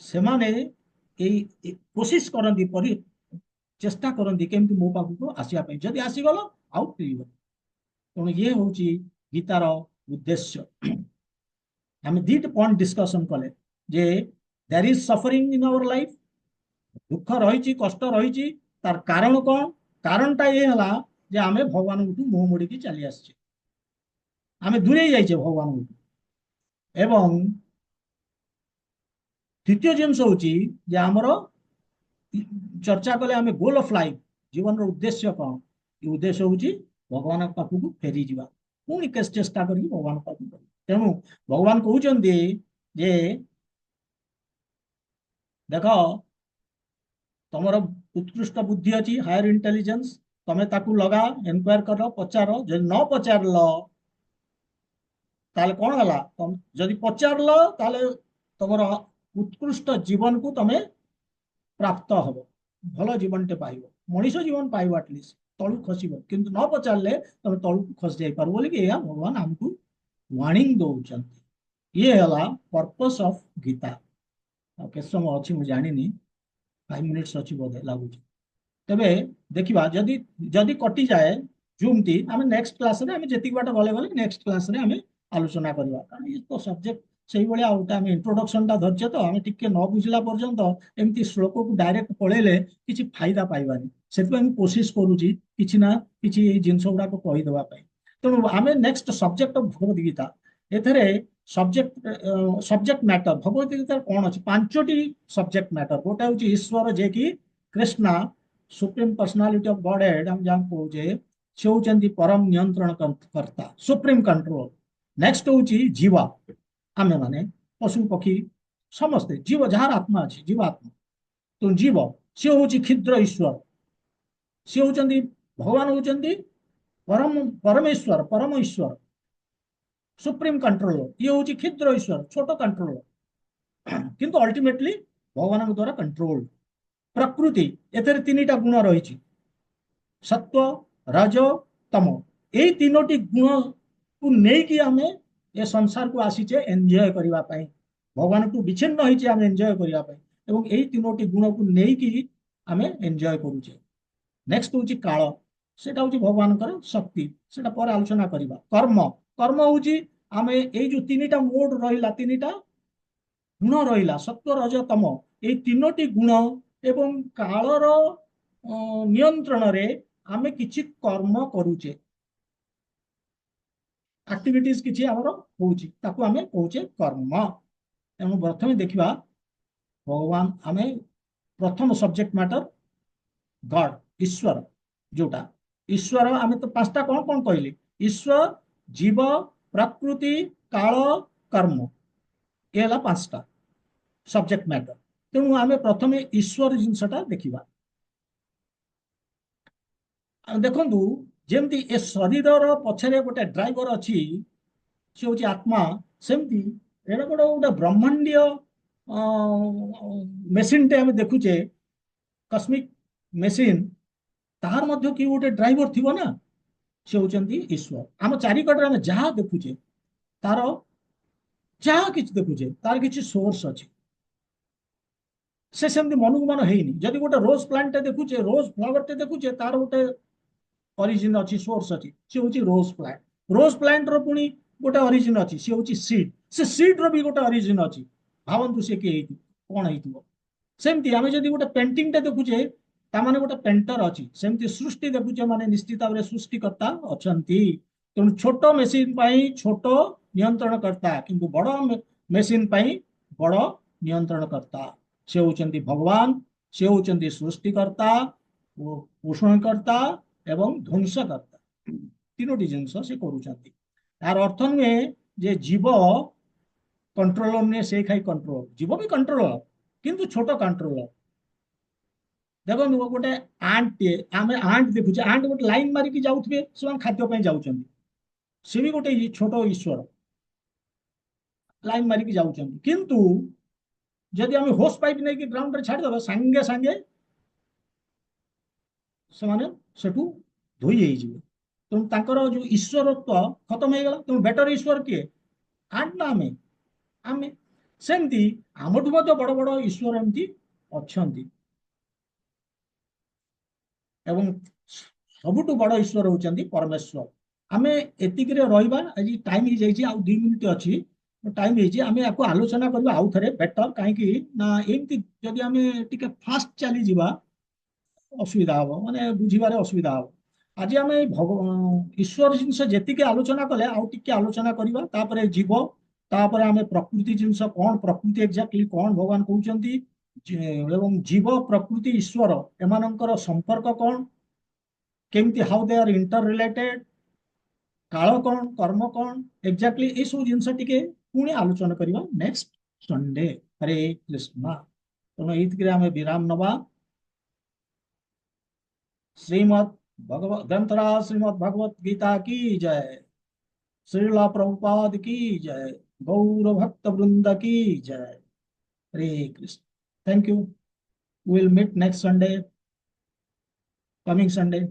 ସେମାନେ ଏଇ କୋशिଶ କରନ୍ତି, ଚେଷ୍ଟା କରନ୍ତି କେମିତି ମୋ ପାଖକୁ ଆସିବା ପାଇଁ। ଯଦି ଆସିଗଲ ଆଉ ଫେରିବ। ତେଣୁ ଇଏ ହଉଛି ଗୀତାର ଉଦ୍ଦେଶ୍ୟ। ଆମେ ଦିଟା ପଏଣ୍ଟ ଡିସ୍କସନ କଲେ ଯେ there is suffering in our life, ଦୁଃଖ ରହିଛି, କଷ୍ଟ ରହିଛି, ତାର କାରଣ କଣ? କାରଣଟା ଏ ହେଲା ଯେ ଆମେ ଭଗବାନଙ୍କଠୁ ମୁହଁ ମୋଡ଼ିକି ଚାଲି ଆସିଛେ, ଆମେ ଦୂରେଇ ଯାଇଛେ ଭଗବାନଙ୍କଠୁ। ଏବଂ ଦ୍ୱିତୀୟ ଜିନିଷ ହଉଛି ଯେ ଆମର ଚର୍ଚ୍ଚା କଲେ ଆମେ ଗୋଲ ଅଫ ଲାଇଫ, ଜୀବନର ଉଦ୍ଦେଶ୍ୟ କଣ? ଏ ଉଦ୍ଦେଶ୍ୟ ହଉଛି ଭଗବାନଙ୍କ ପାଖକୁ ଫେରିଯିବା, ପୁଣି ଚେଷ୍ଟା କରିକି ଭଗବାନଙ୍କ ପାଖକୁ। ତେଣୁ ଭଗବାନ କହୁଛନ୍ତି ଯେ ଦେଖ, ତମର ଉତ୍କୃଷ୍ଟ ବୁଦ୍ଧି ଅଛି, ହାୟର ଇଣ୍ଟେଲିଜେନ୍ସ, ତମେ ତାକୁ ଲଗା, ଏନକ୍ୱାର କର, ପଚାର। ଯଦି ନ ପଚାରିଲ ତାହେଲେ କଣ ହେଲା? ଯଦି ପଚାରିଲ ତାହେଲେ ତମର ଉତ୍କୃଷ୍ଟ ଜୀବନକୁ ତମେ ପ୍ରାପ୍ତ ହବ, ଭଲ ଜୀବନଟେ ପାଇବ, ମଣିଷ ଜୀବନ ପାଇବ, ଆଟଲିଷ୍ଟ ତଳକୁ ଖସିବ। କିନ୍ତୁ ନ ପଚାରିଲେ ତମେ ତଳକୁ ଖସି ଯାଇପାର ବୋଲିକି ଏହା ଭଗବାନ ଆମକୁ ୱାର୍ଣ୍ଣିଂ ଦଉଛନ୍ତି। ଇଏ ହେଲା ପର୍ପସ ଅଫ ଗୀତା। ଆଉ କେତେ ସମୟ ଅଛି ମୁଁ ଜାଣିନି, 5 ମିନିଟ୍ସ ଅଛି ବୋଧେ ଲାଗୁଛି। ତେବେ ଦେଖିବା, ଯଦି ଯଦି କଟିଯାଏ ଜୁମଟି, ଆମେ ନେକ୍ସଟ କ୍ଲାସରେ ଆମେ ଯେତିକି ବାଟ ଗଲେ ଗଲେ ନେକ୍ସଟ କ୍ଲାସରେ ଆମେ ଆଲୋଚନା କରିବା। କାରଣ ଇଏ ତ ସବଜେକ୍ଟ ସେଇଭଳିଆ, ଆଉ ଆମେ ଇଣ୍ଟ୍ରୋଡକ୍ସନଟା ଧରିଛେ, ତ ଆମେ ଟିକେ ନ ବୁଝିଲା ପର୍ଯ୍ୟନ୍ତ ଏମିତି ଶ୍ଲୋକକୁ ଡାଇରେକ୍ଟ ପଳେଇଲେ କିଛି ଫାଇଦା ପାଇବାନି। ସେଥିପାଇଁ ମୁଁ କୋସିସ କରୁଛି କିଛି ନା କିଛି ଏଇ ଜିନିଷ ଗୁଡାକ କହିଦେବା ପାଇଁ। ତେଣୁ ଆମେ ନେକ୍ସଟ ସବଜେକ୍ଟ ଅଫ ଭଗବତ ଗୀତା, ଏଥିରେ ସବଜେକ୍ଟ ମ୍ୟାଟର, ଭଗବତ ଗୀତାରେ କଣ ଅଛି? 5ଟି ସବଜେକ୍ଟ ମ୍ୟାଟର। ଗୋଟେ ହଉଛି ଈଶ୍ୱର, ଯେ କି Krishna, supreme personality of Garh head, ଆମେ ଯାହାକୁ କହୁଛେ, ସେ ହଉଛନ୍ତି ପରମ ନିୟନ୍ତ୍ରଣ କର୍ତ୍ତା, ସୁପ୍ରିମ କଣ୍ଟ୍ରୋଲ। ନେକ୍ସଟ ହଉଛି ଜୀବ, ଆମେ ମାନେ ପଶୁ ପକ୍ଷୀ ସମସ୍ତେ ଜୀବ, ଯାହାର ଆତ୍ମା ଅଛି, ଜୀବ ଆତ୍ମା। ତ ଜୀବ ସିଏ ହଉଛି କ୍ଷୁଦ୍ର ଈଶ୍ୱର, ସିଏ ହଉଛନ୍ତି ଭଗବାନ, ହଉଛନ୍ତି ପରମେଶ୍ୱର, ପରମ ଈଶ୍ୱର, ସୁପ୍ରିମ କଣ୍ଟ୍ରୋଲର। ଇଏ ହଉଛି କ୍ଷୁଦ୍ର ଈଶ୍ୱର, ଛୋଟ କଣ୍ଟ୍ରୋଲର, କିନ୍ତୁ ଅଲ୍ଟିମେଟଲି ଭଗବାନଙ୍କ ଦ୍ୱାରା କଣ୍ଟ୍ରୋଲ। ପ୍ରକୃତି, ଏଥିରେ 3ଟା ଗୁଣ ରହିଛି, ସତ୍ଵ, ରଜ, ତମ। ଏଇ 3ଟି ଗୁଣକୁ ନେଇକି ଆମେ ଏ ସଂସାରକୁ ଆସିଛେ ଏନ୍ଜୟ କରିବା ପାଇଁ। ଭଗବାନଠୁ ବିଚ୍ଛିନ୍ନ ହେଇଛି ଆମେ ଏନ୍ଜୟ କରିବା ପାଇଁ, ଏବଂ ଏଇ 3ଟି ଗୁଣକୁ ନେଇକି ଆମେ ଏନ୍ଜୟ କରୁଛେ। ନେକ୍ସଟ ହଉଛି କାଳ, ସେଟା ହଉଛି ଭଗବାନଙ୍କର ଶକ୍ତି, ସେଟା ପରେ ଆଲୋଚନା କରିବା। କର୍ମ, କର୍ମ ହଉଛି ଆମେ ଏଇ ଯୋଉ 3ଟା ମୋଡ ରହିଲା, 3ଟା ଗୁଣ ରହିଲା, ସତ୍ଵ, ରଜ, ତମ, ଏଇ 3ଟି ଗୁଣ ଏବଂ କାଳର ନିୟନ୍ତ୍ରଣରେ ଆମେ କିଛି କର୍ମ କରୁଛେ, ଆକ୍ଟିଭିଟିଜ କିଛି ଆମର ହଉଛି, ତାକୁ ଆମେ କହୁଛେ କର୍ମ। ତେଣୁ ପ୍ରଥମେ ଦେଖିବା ଭଗବାନ, ଆମେ ପ୍ରଥମ ସବଜେକ୍ଟ ମ୍ୟାଟର ଗଡ, ଈଶ୍ୱର। ଯୋଉଟା ଈଶ୍ୱର, ଆମେ ତ 5ଟା କଣ କଣ କହିଲେ? ଈଶ୍ୱର, ଜୀବ, ପ୍ରକୃତି, କାଳ, କର୍ମ। ଏ ହେଲା 5ଟା ସବଜେକ୍ଟ ମ୍ୟାଟର। ତେଣୁ ଆମେ ପ୍ରଥମେ ଈଶ୍ୱର ଜିନିଷଟା ଦେଖିବା। ଦେଖନ୍ତୁ, ଯେମିତି ଏ ଶରୀରର ପଛରେ ଗୋଟେ ଡ୍ରାଇଭର ଅଛି, ସେ ହଉଛି ଆତ୍ମା, ସେମିତି ଏଇଟା ଗୋଟେ ବ୍ରହ୍ମାଣ୍ଡୀୟ मेसीन टे आम देखुचे कस्मिक मेसीन तार मध्य कि गोटे ड्राइवर थी ना से होचंती ईश्वर आम चारिकटे आम जहाँ देखुचे तार जहाँ कि देखुचे तार किसी सोर्स अच्छे से सेमती मनକୁ मन ହେଇନି ଯଦି ଗୋଟେ ରୋଜ ପ୍ଲାଣ୍ଟ ଟେ ଦେଖୁଛେ ରୋଜ ଫ୍ଲାୱାର ଟେ ଦେଖୁଛେ ତାର ଗୋଟେ ଅରିଜିନ ଅଛି ସୋର୍ସ ଅଛି ସେ ହଉଛି ରୋଜ ପ୍ଲାଣ୍ଟ ର ପୁଣି ଗୋଟେ ଅରିଜିନ ଅଛି ସେ ହଉଛି ସିଡ୍ ସେ ସିଡ୍ ର ବି ଗୋଟେ ଅରିଜିନ ଅଛି ଭାବନ୍ତୁ ସେ କିଏ ହେଇଥିବ କଣ ହେଇଥିବ ସେମିତି ଆମେ ଯଦି ଗୋଟେ ପେଣ୍ଟିଂ ଟେ ଦେଖୁଛେ ତାମାନେ ଗୋଟେ ପେଣ୍ଟର ଅଛି ସେମିତି ସୃଷ୍ଟି ଦେଖୁଛେ ମାନେ ନିଶ୍ଚିତ ଭାବରେ ସୃଷ୍ଟିକର୍ତ୍ତା ଅଛନ୍ତି ତେଣୁ ଛୋଟ ମେସିନ ପାଇଁ ଛୋଟ ନିୟନ୍ତ୍ରଣକର୍ତ୍ତା କିନ୍ତୁ ବଡ ମେସିନ ପାଇଁ ବଡ ନିୟନ୍ତ୍ରଣକର୍ତ୍ତା ସେ ହଉଛନ୍ତି ଭଗବାନ ସେ ହଉଛନ୍ତି ସୃଷ୍ଟିକର୍ତ୍ତା ପୋଷଣକର୍ତ୍ତା ଏବଂ ଧ୍ୱଂସକର୍ତ୍ତା ତିନୋଟି ଜିନିଷ ସେ କରୁଛନ୍ତି ତାର ଅର୍ଥ ନୁହେଁ ଯେ ଜୀବ କଣ୍ଟ୍ରୋଲର ନୁହେଁ ସେ ଖାଇ କଣ୍ଟ୍ରୋଲ ଜୀବ ବି କଣ୍ଟ୍ରୋଲର କିନ୍ତୁ ଛୋଟ କଣ୍ଟ୍ରୋଲର ଦେଖନ୍ତୁ ଗୋଟେ ଆଣ୍ଟଟିଏ ଆମେ ଆଣ୍ଟ ଦେଖୁଛେ ଆଣ୍ଟ ଗୋଟେ ଲାଇନ ମାରିକି ଯାଉଥିବେ ସେମାନେ ଖାଦ୍ୟ ପାଇଁ ଯାଉଛନ୍ତି ସେ ବି ଗୋଟେ ଛୋଟ ଈଶ୍ୱର ଲାଇନ ମାରିକି ଯାଉଛନ୍ତି କିନ୍ତୁ ଯଦି ଆମେ ହୋସ୍ ପାଇପ୍ ନେଇକି ଗ୍ରାଉଣ୍ଡରେ ଛାଡ଼ିଦେବା ସାଙ୍ଗେ ସାଙ୍ଗେ ସେମାନେ ସେଠୁ ଧୋଇ ହେଇଯିବେ ତେଣୁ ତାଙ୍କର ଯୋଉ ଈଶ୍ୱରତ୍ୱ ଖତମ ହେଇଗଲା ତେଣୁ ବେଟର ଈଶ୍ୱର କିଏ ଆଣ୍ଟ ନା ଆମେ ଆମେ ସେମିତି ଆମଠୁ ମଧ୍ୟ ବଡ ବଡ ଈଶ୍ୱର ଏମିତି ଅଛନ୍ତି ଏବଂ ସବୁଠୁ ବଡ ଈଶ୍ୱର ହଉଛନ୍ତି ପରମେଶ୍ୱର ଆମେ ଏତିକିରେ ରହିବା ଆଜି ଟାଇମ ହେଇଯାଇଛି ଆଉ 2 ମିନିଟ ଅଛି ଟାଇମ ହେଇଛି ଆମେ ୟାକୁ ଆଲୋଚନା କରିବା ଆଉ ଥରେ ବେଟର କାହିଁକି ନା ଏମିତି ଯଦି ଆମେ ଟିକେ ଫାଷ୍ଟ ଚାଲିଯିବା ଅସୁବିଧା ହବ ମାନେ ବୁଝିବାରେ ଅସୁବିଧା ହବ ଆଜି ଆମେ ଈଶ୍ୱର ଜିନିଷ ଯେତିକି ଆଲୋଚନା କଲେ ଆଉ ଟିକେ ଆଲୋଚନା କରିବା ତାପରେ ଜୀବ ତାପରେ ଆମେ ପ୍ରକୃତି ଜିନିଷ କଣ ପ୍ରକୃତି ଏକ୍ଜାକ୍ଟଲି କଣ ଭଗବାନ କହୁଛନ୍ତି ଏବଂ ଜୀବ ପ୍ରକୃତି ଈଶ୍ୱର ଏମାନଙ୍କର ସମ୍ପର୍କ କଣ କେମିତି ହାଉ ଦେ ଆର୍ ଇଣ୍ଟର ରିଲେଟେଡ କାଳ କଣ କର୍ମ କଣ ଏକ୍ଜାକ୍ଟଲି ଏସବୁ ଜିନିଷ ଟିକେ ପୁଣି ଆଲୋଚନା କରିବା ନେକ୍ସଟ ସଣ୍ଡେ ହରେ କୃଷ୍ଣ ତେଣୁ ଏଇଥିରେ ଆମେ ବିରାମ ନବା श्रीमद भगवत ग्रंथराज श्रीमद भगवत गीता की जय श्रीला प्रभुपाद की जय गौर भक्त वृंद की जय Hare Krishna thank you will meet next Sunday coming Sunday